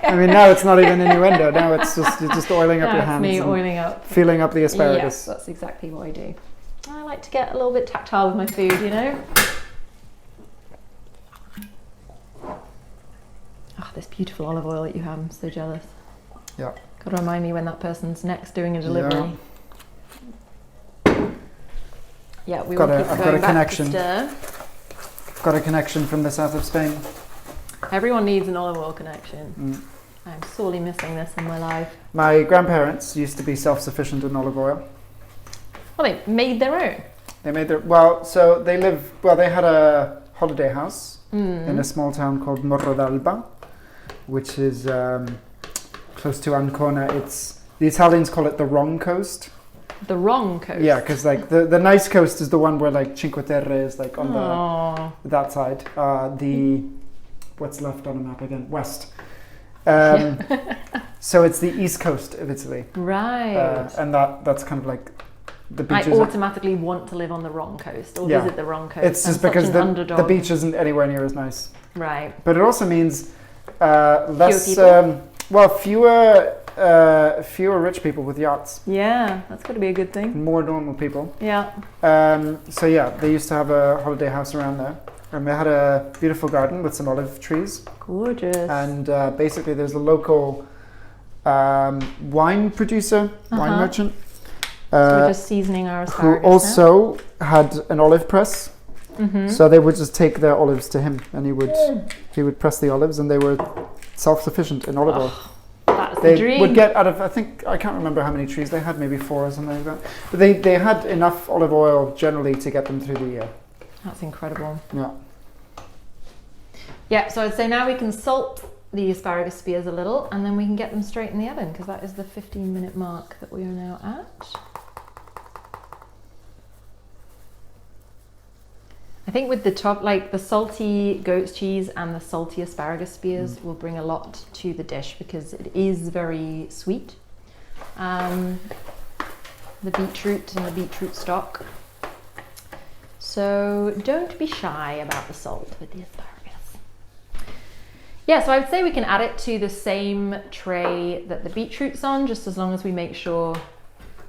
I mean, now it's not even innuendo. Now it's just you're just oiling up your hands. Me oiling up, feeling up the asparagus. Yes, that's exactly what I do. I like to get a little bit tactile with my food, Oh, this beautiful olive oil that you have. I'm so jealous. Yeah. Got to remind me when that person's next doing a delivery. Yeah, we will keep going back to stir. Got a connection from the south of Spain. Everyone needs an olive oil connection. I'm sorely missing this in my life. My grandparents used to be self-sufficient in olive oil. Well, they made their own. They had a holiday house in a small town called Morro d'Alba, which is close to Ancona. The Italians call it the wrong coast. The wrong coast? Yeah, because the nice coast is the one where Cinque Terre is on that side. What's left on the map again? West. So it's the east coast of Italy. Right. And that's kind of the beaches. I automatically want to live on the wrong coast or visit the wrong coast. It's just because the beach isn't anywhere near as nice. Right. But it also means less, fewer rich people with yachts. Yeah, that's got to be a good thing. More normal people. Yeah. They used to have a holiday house around there. And they had a beautiful garden with some olive trees. Gorgeous. And basically there's a local wine producer, wine merchant. So we're just seasoning our asparagus who also had an olive press. So they would just take their olives to him, and he would press the olives, and they were self-sufficient in olive oil. That They dream. would get out of, I can't remember how many trees they had, maybe 4 or something like that. But they had enough olive oil generally to get them through the year. That's incredible. Yeah. Yeah, so I'd say now we can salt the asparagus spears a little, and then we can get them straight in the oven, because that is the 15-minute mark that we are now at. I think with the top, like the salty goat's cheese and the salty asparagus spears will bring a lot to the dish, because it is very sweet. The beetroot and the beetroot stock. So don't be shy about the salt with the asparagus. Yeah, so I would say we can add it to the same tray that the beetroot's on, just as long as we make sure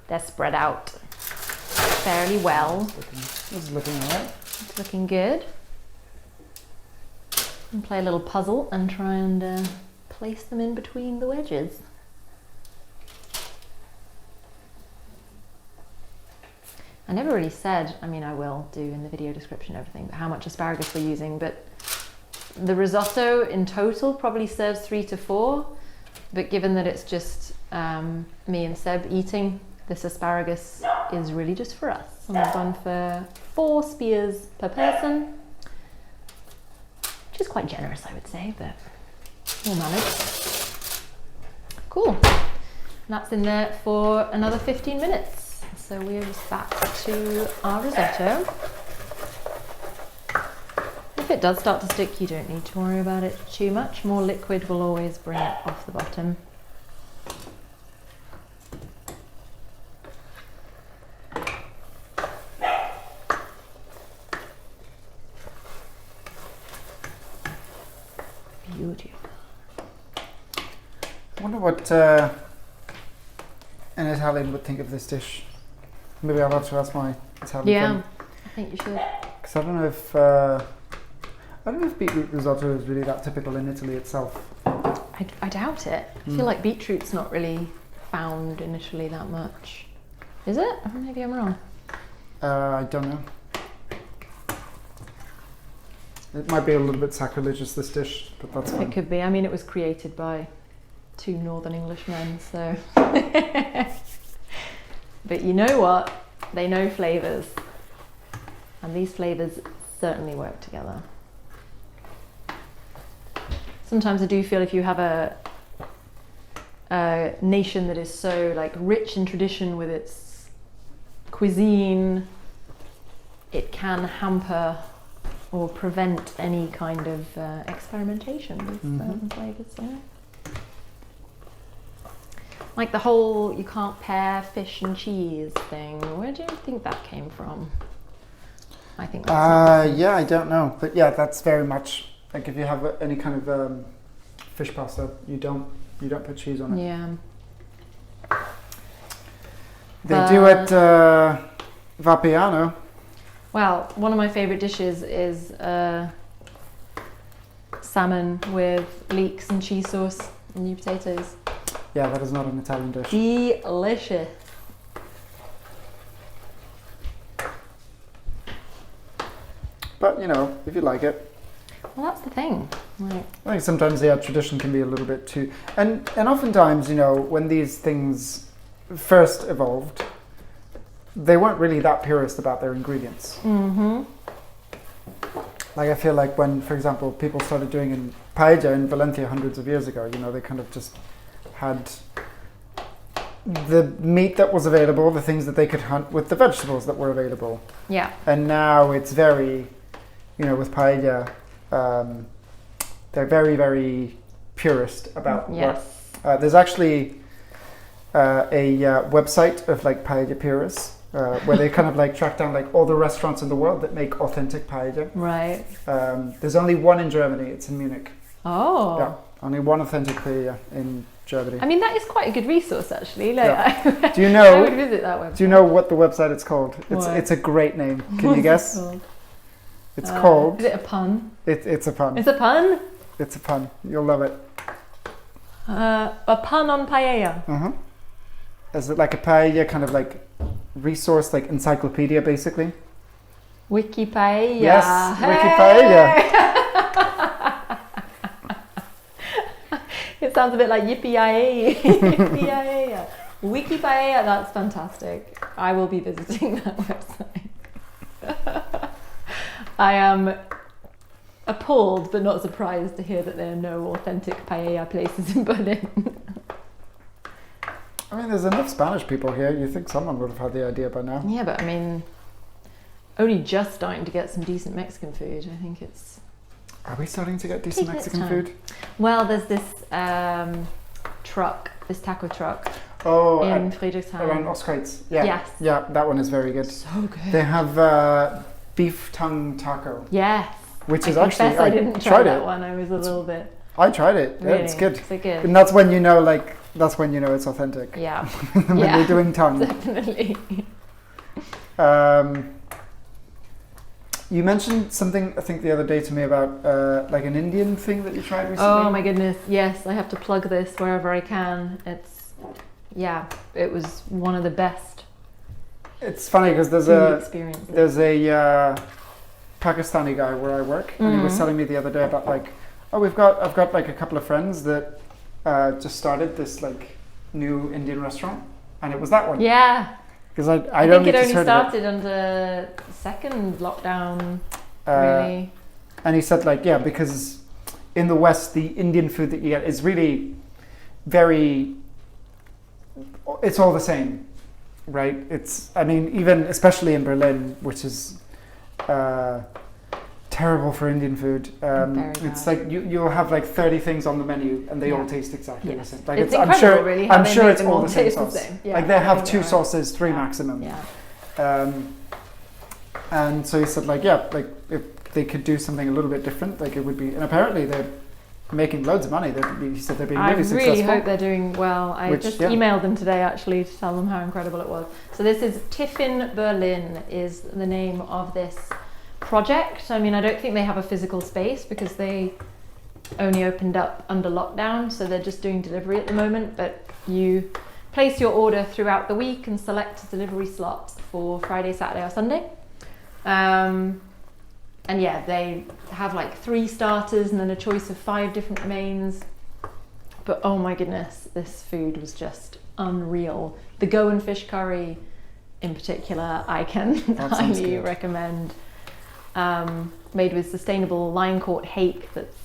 they're spread out fairly well. This is looking all right. It's looking good. And play a little puzzle and try and place them in between the wedges. I never really said, I mean I will do in the video description everything, but how much asparagus we're using, but the risotto in total probably serves 3 to 4, but given that it's just me and Seb eating, this asparagus is really just for us. And we've gone for 4 spears per person, which is quite generous, I would say, but we'll manage. Cool. And that's in there for another 15 minutes. So we're just back to our risotto. If it does start to stick, you don't need to worry about it too much. More liquid will always bring it off the bottom. Beautiful. I wonder what an Italian would think of this dish. Maybe I'll have to ask my Italian friend. I think you should. Because I don't know if beetroot risotto is really that typical in Italy itself. I doubt it. I feel like beetroot's not really found in Italy that much. Is it? Or maybe I'm wrong. I don't know. It might be a little bit sacrilegious, this dish, but that's fine. It could be. I mean, it was created by 2 Northern Englishmen, so. But you know what? They know flavours. And these flavours certainly work together. Sometimes I do feel if you have a nation that is so like rich in tradition with its cuisine, it can hamper or prevent any kind of experimentation with certain flavours. So. Like the whole you can't pair fish and cheese thing. Where do you think that came from? I think that's yeah, I don't know. But yeah, that's very much like if you have any kind of fish pasta, you don't put cheese on it. Yeah. They do it Vapiano. Well, one of my favourite dishes is salmon with leeks and cheese sauce and new potatoes. Yeah, that is not an Italian dish. Delicious. But, you know, if you like it. Well, that's the thing. Like, I think sometimes, tradition can be a little bit too... And oftentimes, you know, when these things first evolved, they weren't really that purist about their ingredients. mm-hmm. Like, I feel like when, for example, people started doing paella in Valencia hundreds of years ago, you know, they kind of just had the meat that was available, the things that they could hunt with the vegetables that were available. Yeah. And now it's very, you know, with paella, they're very, very purist about Yes. what. There's actually a website of like paella purists where they kind of like track down like all the restaurants in the world that make authentic paella. Right. There's only one in Germany. It's in Munich. Oh. Yeah, only one authentic paella in Germany. I mean, that is quite a good resource, actually. Like, Yeah. Do you I know? would visit that website. Do you know what the website is called? What? It's a great name. Can What's you it guess? called? It's called. Is it a pun? It's a pun. It's a pun? It's a pun. You'll love it. A pun on paella. Uh-huh. Is it like a paella kind of like resource, like encyclopedia, basically? Wiki paella. Yes, Hey! Wiki paella. It sounds a bit like yippee-yi-yay. Yippee-yi-yay. Wiki paella, that's fantastic. I will be visiting that website. I am appalled but not surprised to hear that there are no authentic paella places in Berlin. I mean, there's enough Spanish people here. You think someone would have had the idea by now. Yeah, but I mean, only just starting to get some decent Mexican food. I think it's... Are we starting to get decent Mexican food? Well, there's this truck, this taco truck in Friedrichshain. Around Ostkreuz. Yeah. Yes. Yeah, that one is very good. So good. They have beef tongue taco. Yes. Which is I actually... I didn't try that one. I was a little bit... I tried it. Really? Yeah, it's good. Is it good? And that's when you know, like, that's when you know it's authentic. Yeah. When you're doing tongue. Definitely. You mentioned something, I think, the other day to me about like an Indian thing that you tried recently. Oh my goodness, yes, I have to plug this wherever I can. It was one of the best. It's funny because there's a Pakistani guy where I work, and he was telling me the other day about like, oh, I've got like a couple of friends that just started this like new Indian restaurant, and it was that one. Yeah. Because I think it only started under second lockdown, really. And he said like, yeah, because in the West, the Indian food that you get is really very, it's all the same, right? It's, I mean, even especially in Berlin, which is terrible for Indian food. It's like you'll have like 30 things on the menu and they all taste exactly the same. Like it's incredible, really, how I'm they sure make it's them all the same sauce. Yeah, like they have 2 sauces, 3 maximum. Yeah. And so he said like, yeah, like if they could do something a little bit different, like it would be, and apparently they're making loads of money. He said they're being really successful. I really hope they're doing well. I just emailed them today actually to tell them how incredible it was. So this is Tiffin Berlin is the name of this project. I mean, I don't think they have a physical space because they only opened up under lockdown, so they're just doing delivery at the moment, but you place your order throughout the week and select delivery slots for Friday, Saturday or Sunday. And yeah, they have like 3 starters and then a choice of 5 different mains. But oh my goodness, this food was just unreal. The Goan fish curry in particular, I can highly recommend. Made with sustainable line-caught hake that's,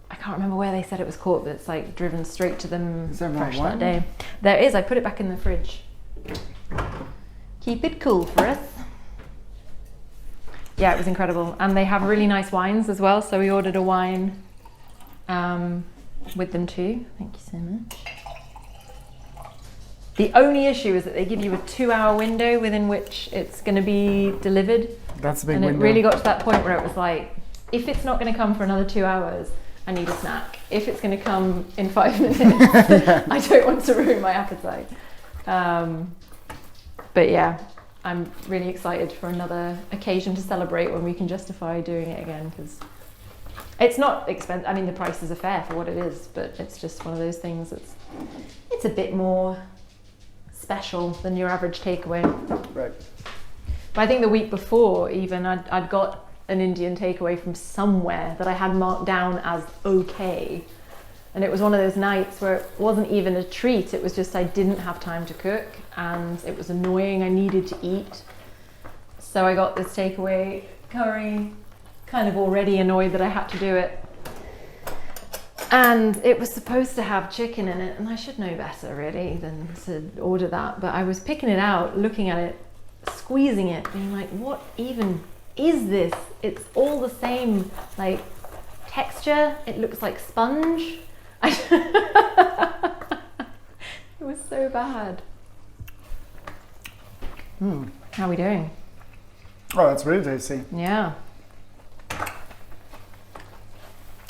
I can't remember where they said it was caught, but it's like driven straight to them fresh that day. There is, I put it back in the fridge. Keep it cool for us. Yeah, it was incredible. And they have really nice wines as well, so we ordered a wine with them too. Thank you so much. The only issue is that they give you a 2-hour window within which it's going to be delivered. That's a big window. And it really got to that point where it was like, if it's not going to come for another 2 hours, I need a snack. If it's going to come in 5 minutes, I don't want to ruin my appetite. But yeah, I'm really excited for another occasion to celebrate when we can justify doing it again, because it's not expensive. I mean, the prices are fair for what it is, but it's just one of those things that's, it's a bit more special than your average takeaway. Right. But I think the week before even, I'd got an Indian takeaway from somewhere that I had marked down as okay. And it was one of those nights where it wasn't even a treat, it was just I didn't have time to cook and it was annoying, I needed to eat. So I got this takeaway curry, kind of already annoyed that I had to do it. And it was supposed to have chicken in it, and I should know better really than to order that. But I was picking it out, looking at it, squeezing it, being like, what even is this? It's all the same, like, texture. It looks like sponge. It was so bad. How are we doing? Oh, that's really tasty. Yeah.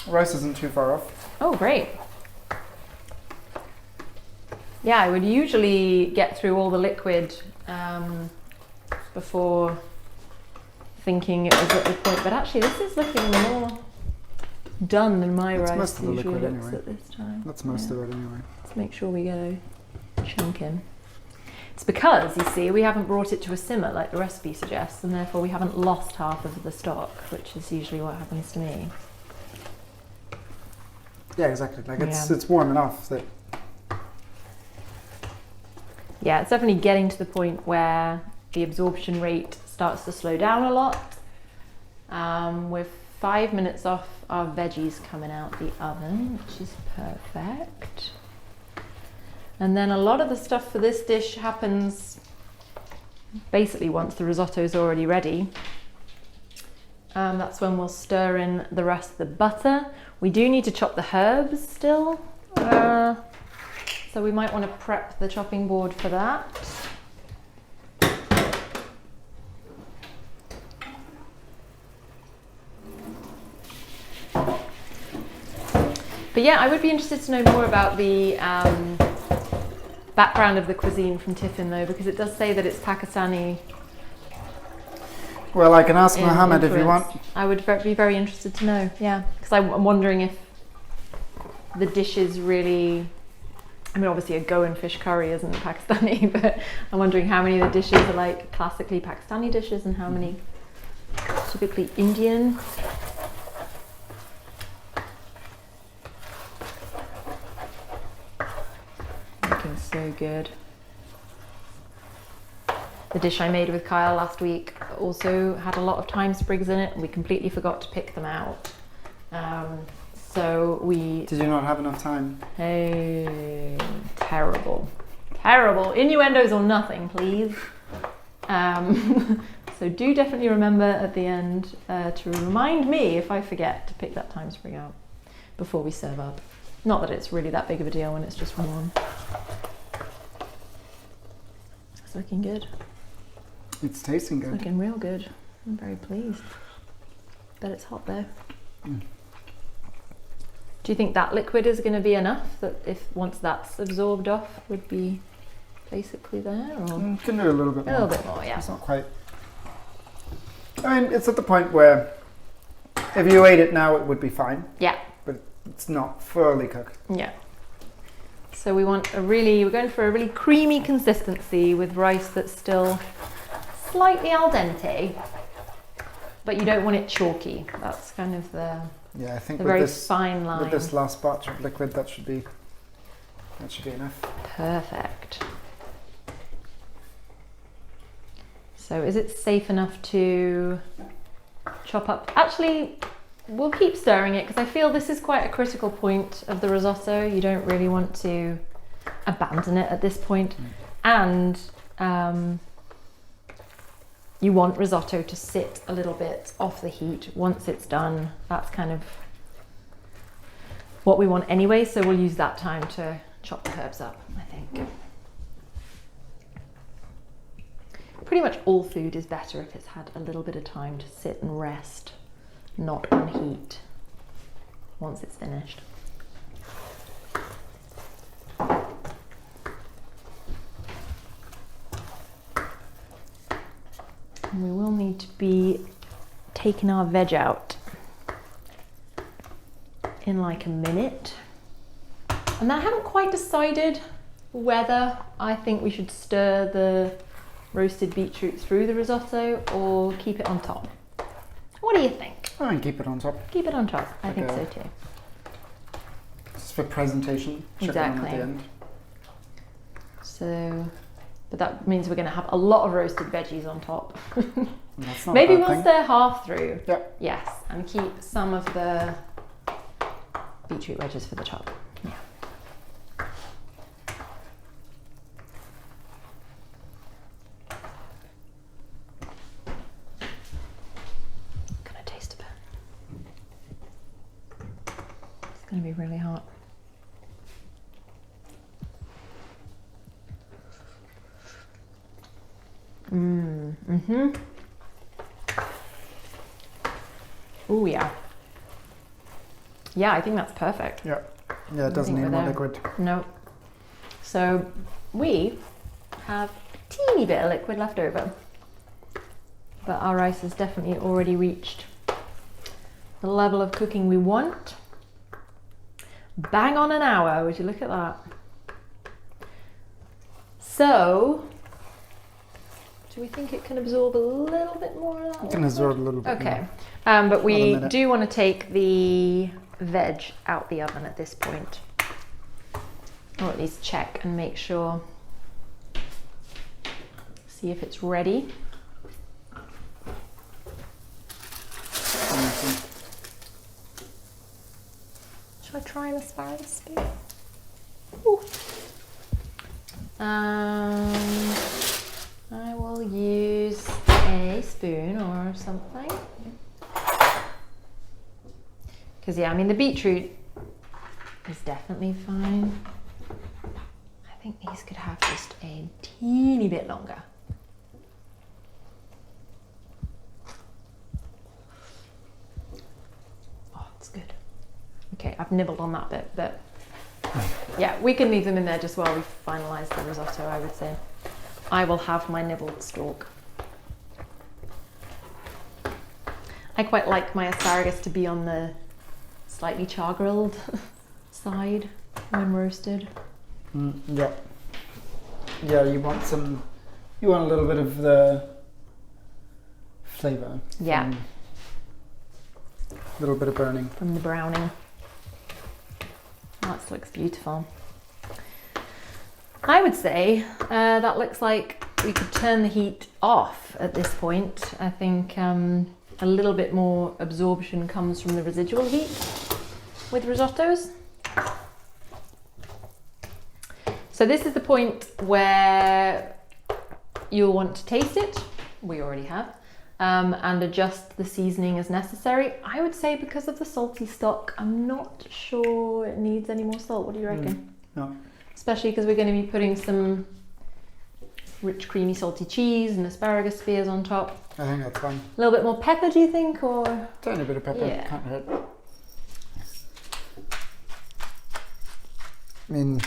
Rice isn't too far off. Oh, great. Yeah, I would usually get through all the liquid before thinking it was at the point, but actually this is looking more done than my rice most of the usually liquid looks anyway. at this time. That's most of it anyway. Let's make sure we get a chunk in. It's because, you see, we haven't brought it to a simmer like the recipe suggests, and therefore we haven't lost half of the stock, which is usually what happens to me. Yeah, exactly. Like it's warm enough that. Yeah, it's definitely getting to the point where the absorption rate starts to slow down a lot. We're 5 minutes off our veggies coming out the oven, which is perfect. And then a lot of the stuff for this dish happens basically once the risotto is already ready. That's when we'll stir in the rest of the butter. We do need to chop the herbs still. So we might want to prep the chopping board for that. But yeah, I would be interested to know more about the background of the cuisine from Tiffin though, because it does say that it's Pakistani. Well, I can ask Mohammed if you want. I would be very interested to know, yeah. Because I'm wondering if the dishes really, I mean obviously a Goan fish curry isn't Pakistani, but I'm wondering how many of the dishes are like classically Pakistani dishes and how many typically Indian. Looking so good. The dish I made with Kyle last week also had a lot of thyme sprigs in it and we completely forgot to pick them out. So we... Did you not have enough time? Hey, terrible. Terrible. Innuendos or nothing, please. So do definitely remember at the end to remind me if I forget to pick that thyme sprig out before we serve up. Not that it's really that big of a deal when it's just warm. It's looking good. It's tasting good. It's looking real good. I'm very pleased. Bet it's hot though. Mm. Do you think that liquid is going to be enough? That if once that's absorbed off, would be basically there? Or? Can do a little bit more. A little bit more, yeah. It's not quite. I mean, it's at the point where if you ate it now, it would be fine. Yeah. But it's not fully cooked. Yeah. So we're going for a really creamy consistency with rice that's still slightly al dente, but you don't want it chalky. That's kind of the I think very fine line. With this last batch of liquid, that should be enough. Perfect. So is it safe enough to chop up? Actually, we'll keep stirring it because I feel this is quite a critical point of the risotto. You don't really want to abandon it at this point. And you want risotto to sit a little bit off the heat once it's done. That's kind of what we want anyway, so we'll use that time to chop the herbs up, I think. Pretty much all food is better if it's had a little bit of time to sit and rest, not on heat, once it's finished. And we will need to be taking our veg out in like a minute. And I haven't quite decided whether I think we should stir the roasted beetroot through the risotto or keep it on top. What do you think? I mean, keep it on top. Keep it on top. I think so too. Just for presentation. Exactly. At the end. So, but that means we're going to have a lot of roasted veggies on top. That's not Maybe a bad we'll thing. stir half through. Yeah. Yes, and keep some of the beetroot wedges for the top. Yeah. Gonna taste a bit. It's gonna be really hot. Mm-hmm. Oh yeah. Yeah, I think that's perfect. Yeah. Yeah, it doesn't need more liquid. No. So we have a teeny bit of liquid left over. But our rice has definitely already reached the level of cooking we want. Bang on an hour, would you look at that? So, do we think it can absorb a little bit more of that? It can absorb a little bit more. Okay, but we do want to take the veg out the oven at this point. Or at least check and make sure. See if it's ready. Should I try an asparagus spoon? Ooh. I will use a spoon or something. Because yeah, I mean the beetroot is definitely fine. I think these could have just a teeny bit longer. Oh, it's good. Okay, I've nibbled on that bit, but yeah, we can leave them in there just while we finalise the risotto, I would say. I will have my nibbled stalk. I quite like my asparagus to be on the slightly char-grilled side when roasted. Yeah. Yeah, you want a little bit of the flavour. Yeah. A little bit of burning. From the browning. That looks beautiful. I would say that looks like we could turn the heat off at this point. I think a little bit more absorption comes from the residual heat with risottos. So this is the point where you'll want to taste it. We already have. And adjust the seasoning as necessary. I would say because of the salty stock, I'm not sure it needs any more salt. What do you reckon? No. Especially because we're going to be putting some rich, creamy, salty cheese and asparagus spears on top. I think that's fine. A little bit more pepper, do you think, or? Tiny bit of pepper, Yeah. can't hurt. I mean,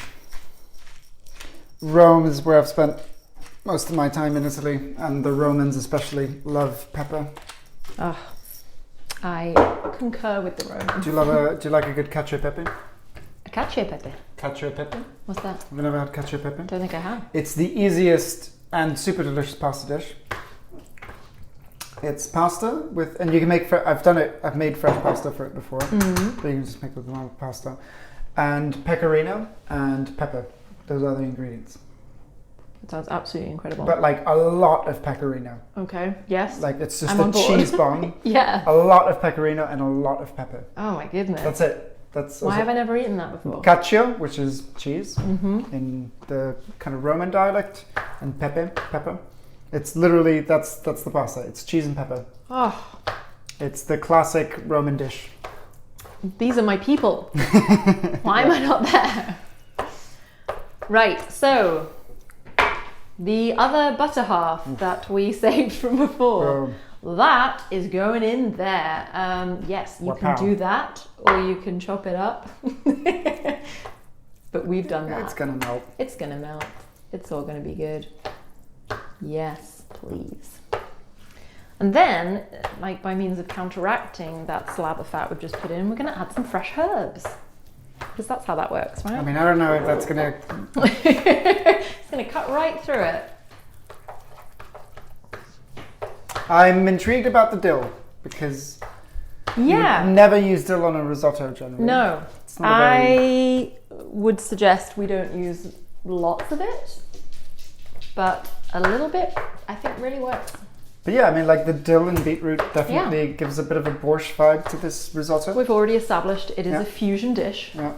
Rome is where I've spent most of my time in Italy, and the Romans especially love pepper. Oh, I concur with the Romans. Do you like a good cacio e pepe? A cacio e pepe? Cacio e pepe? What's that? Have you never had cacio e pepe? Don't think I have. It's the easiest and super delicious pasta dish. It's pasta with, and you can make, I've made fresh pasta for it before, but you can just make it with normal pasta. And pecorino and pepper. Those are the ingredients. It sounds absolutely incredible. But like a lot of pecorino. Okay, yes. Like it's just I'm a on board. cheese bomb. Yeah. A lot of pecorino and a lot of pepper. Oh my goodness. That's it. That's Why have I never eaten that before? Cacio, which is cheese in the kind of Roman dialect, and pepper. It's literally that's the pasta. It's cheese and pepper. Oh, It's the classic Roman dish. these are my people. Why am I not there? Right, so the other butter half that we saved from before, that is going in there. Yes, you can do that, or you can chop it up. But we've done that. It's gonna melt. It's gonna melt. It's all gonna be good. Yes, please. And then, like by means of counteracting that slab of fat we've just put in, we're gonna add some fresh herbs. Because that's how that works, right? I mean, I don't know if that's gonna... It's gonna cut right through it. I'm intrigued about the dill, because you never use dill on a risotto generally. No, I would suggest we don't use lots of it, but a little bit I think really works. But yeah, I mean, like the dill and beetroot definitely gives a bit of a borscht vibe to this risotto. We've already established it is a fusion dish. Yeah.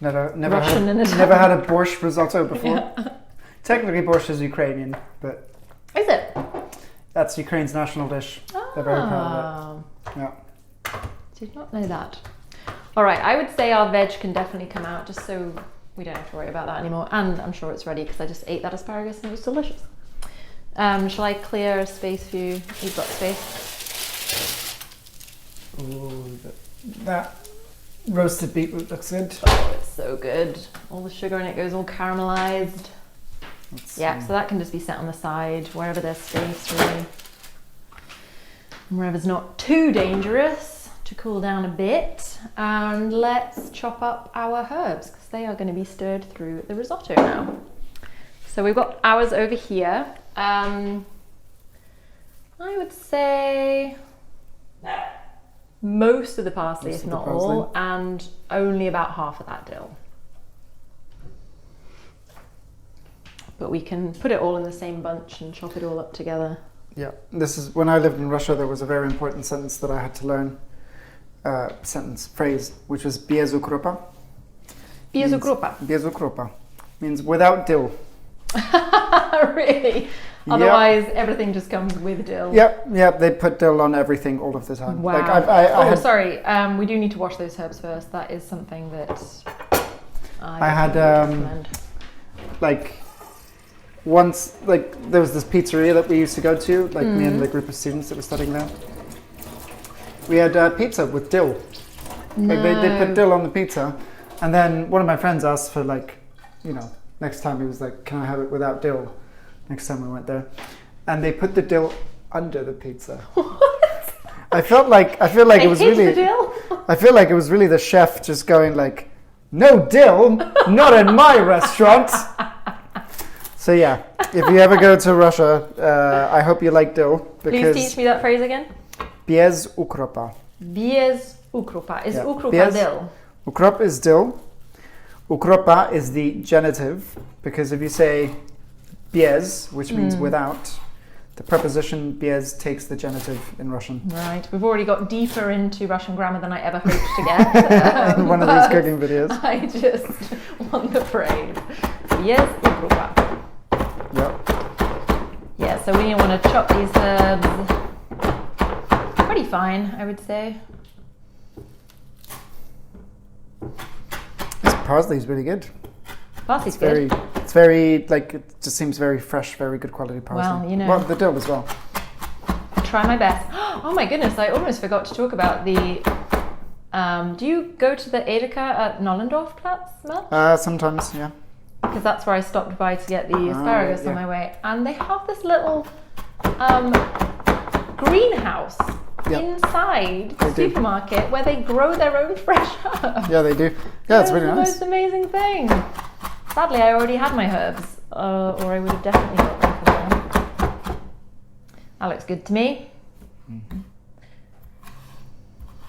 Never Russian and never had a borscht risotto before. Yeah. Technically, borscht is Ukrainian, but Is it? that's Ukraine's national dish. They're very proud of it. Yeah. Did not know that. All right, I would say our veg can definitely come out just so we don't have to worry about that anymore. And I'm sure it's ready because I just ate that asparagus and it was delicious. Shall I clear a space for you? You've got space. Ooh, that roasted beetroot looks good. Oh, it's so good. All the sugar in it goes all caramelized. Yeah, so that can just be set on the side, wherever there's space really. Wherever's not too dangerous, to cool down a bit. And let's chop up our herbs, because they are going to be stirred through the risotto now. So we've got ours over here. I would say most of the parsley, Most if of the not parsley. all, and only about half of that dill. But we can put it all in the same bunch and chop it all up together. Yeah, this is when I lived in Russia. There was a very important sentence that I had to learn. Phrase, which was bez ukropa. Bez ukropa. Bez ukropa means without dill. Really? Otherwise, everything just comes with dill. Yep. They put dill on everything all of the time. Wow. Like sorry. We do need to wash those herbs first. That is something that I had recommend. like once, like there was this pizzeria that we used to go to, like me and the group of students that were studying there. We had pizza with dill. No. Like they put dill on the pizza, and then one of my friends asked for next time he was like, "Can I have it without dill?" Next time we went there, and they put the dill under the pizza. What? I feel like it was really. The dill? I feel like it was really the chef just going like, "No dill, not in my restaurant." So yeah, if you ever go to Russia, I hope you like dill, because Please teach me that phrase again. bez ukropa. Bez ukropa. Is Yeah. ukropa Bez- dill? Ukrop is dill. Ukropa is the genitive, because if you say bez, which means without, the preposition bez takes the genitive in Russian. Right. We've already got deeper into Russian grammar than I ever hoped to get. In one of these cooking videos. I just want the phrase. Bez ukropa. Yep. Yeah, so we want to chop these herbs pretty fine, I would say. This parsley is really good. Parsley's good. It's very, like, it just seems very fresh, very good quality parsley. Well, Well, the dill as well. I try my best. Oh my goodness, I almost forgot to talk about the... do you go to the Edeka at Nollendorfplatz much? Sometimes, yeah. Because that's where I stopped by to get the asparagus on my way. And they have this little greenhouse inside the supermarket where they grow their own fresh herbs. Yeah, they do. Yeah, it's really the nice. most amazing thing. Sadly, I already had my herbs, or I would have definitely got them from them. That looks good to me. Mm-hmm.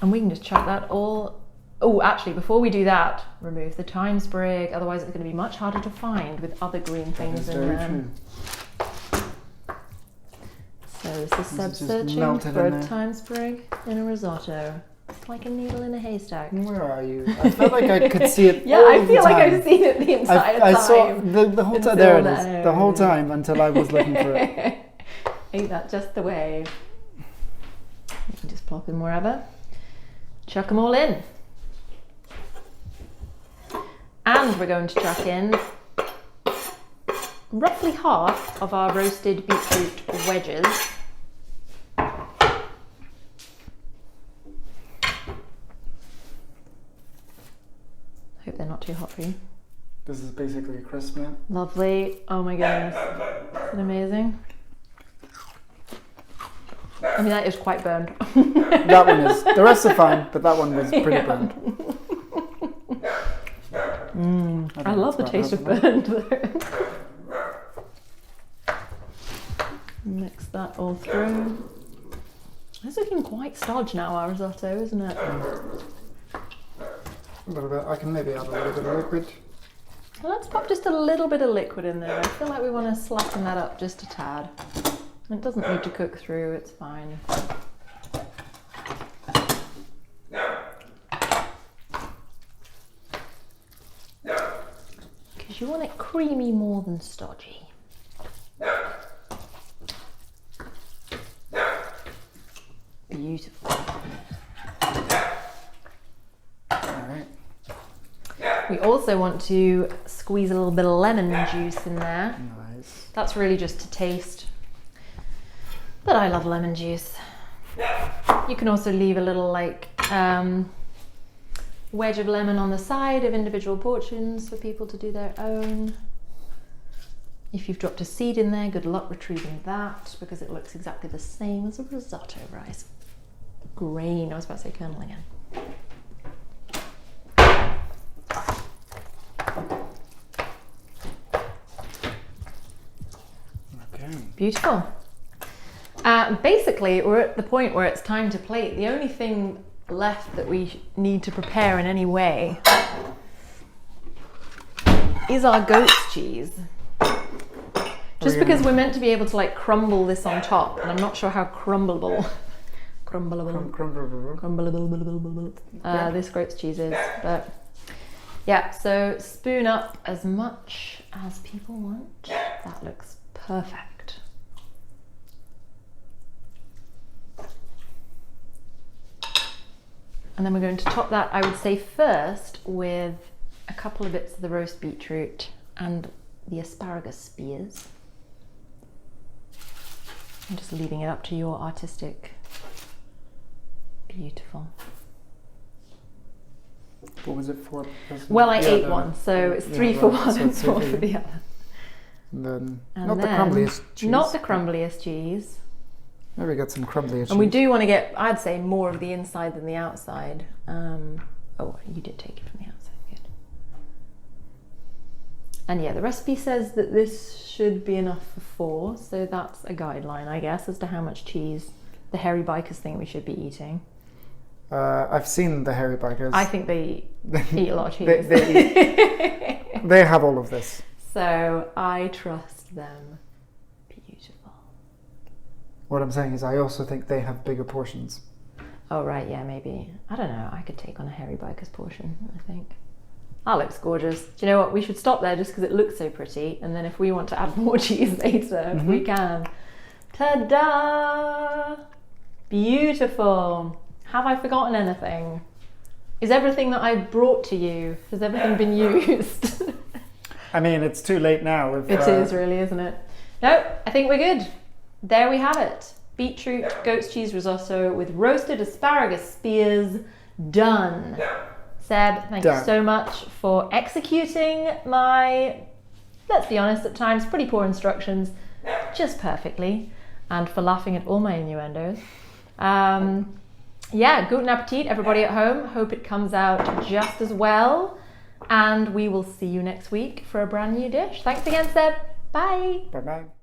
And we can just chuck that all... Oh, actually, before we do that, remove the thyme sprig, otherwise it's going to be much harder to find with other green things in Very them. true. So this is Seb just searching melted for in a there. thyme sprig in a risotto. It's like a needle in a haystack. Where are you? I felt like I could see it. Yeah, all I the feel like time. I've seen it the entire I time. saw the whole time. Until There it now. is. The whole time until I was looking for it. Ain't that just the way? You can just plop in wherever. Chuck them all in. And we're going to chuck in roughly half of our roasted beetroot wedges. Hope they're not too hot for you. This is basically a crisp meal. Lovely. Oh my goodness. Isn't it amazing? I mean, that is quite burned. That one is. The rest are fine, but that one was pretty burned. I love the taste of burned though. Mix that all through. It's looking quite stodgy now, our risotto, isn't it? A little bit. I can maybe add a little bit of liquid. Well, let's pop just a little bit of liquid in there. I feel like we want to slacken that up just a tad. It doesn't need to cook through, it's fine. Because you want it creamy more than stodgy. Beautiful. Alright. We also want to squeeze a little bit of lemon juice in there. Nice. That's really just to taste. But I love lemon juice. You can also leave a little wedge of lemon on the side of individual portions for people to do their own. If you've dropped a seed in there, good luck retrieving that because it looks exactly the same as a risotto rice. Grain, I was about to say kernel again. Okay. Beautiful. Basically, we're at the point where it's time to plate. The only thing left that we need to prepare in any way is our goat's cheese. Just because we're meant to be able to like crumble this on top, and I'm not sure how crumbleable this goat's cheese is, but yeah, so spoon up as much as people want. That looks perfect. And then we're going to top that, I would say, first with a couple of bits of the roast beetroot and the asparagus spears. I'm just leaving it up to your artistic. Beautiful. What was it for? Well, I ate one, so it's 3 for one and 4 for the other. And then, And not then, the crumbliest cheese. Not the crumbliest cheese. Maybe get some crumblier cheese. And we do want to get, I'd say, more of the inside than the outside. Oh, you did take it from the outside, good. And yeah, the recipe says that this should be enough for 4, so that's a guideline, I guess, as to how much cheese the hairy bikers think we should be eating. I've seen the hairy bikers. I think they eat a lot of cheese. They have all of this. So I trust them. Beautiful. What I'm saying is I also think they have bigger portions. Oh, right, yeah, maybe. I don't know. I could take on a hairy biker's portion, I think. That looks gorgeous. Do you know what? We should stop there just because it looks so pretty. And then if we want to add more cheese later, we can. Ta-da! Beautiful. Have I forgotten anything? Is everything that I brought to you, has everything been used? I mean, it's too late now. It is really, isn't it? No, I think we're good. There we have it. Beetroot goat's cheese risotto with roasted asparagus spears, done. Seb, thank you so much for executing my, let's be honest, at times pretty poor instructions just perfectly, and for laughing at all my innuendos. Yeah, Guten Appetit, everybody at home. Hope it comes out just as well. And we will see you next week for a brand new dish. Thanks again, Seb. Bye. Bye-bye.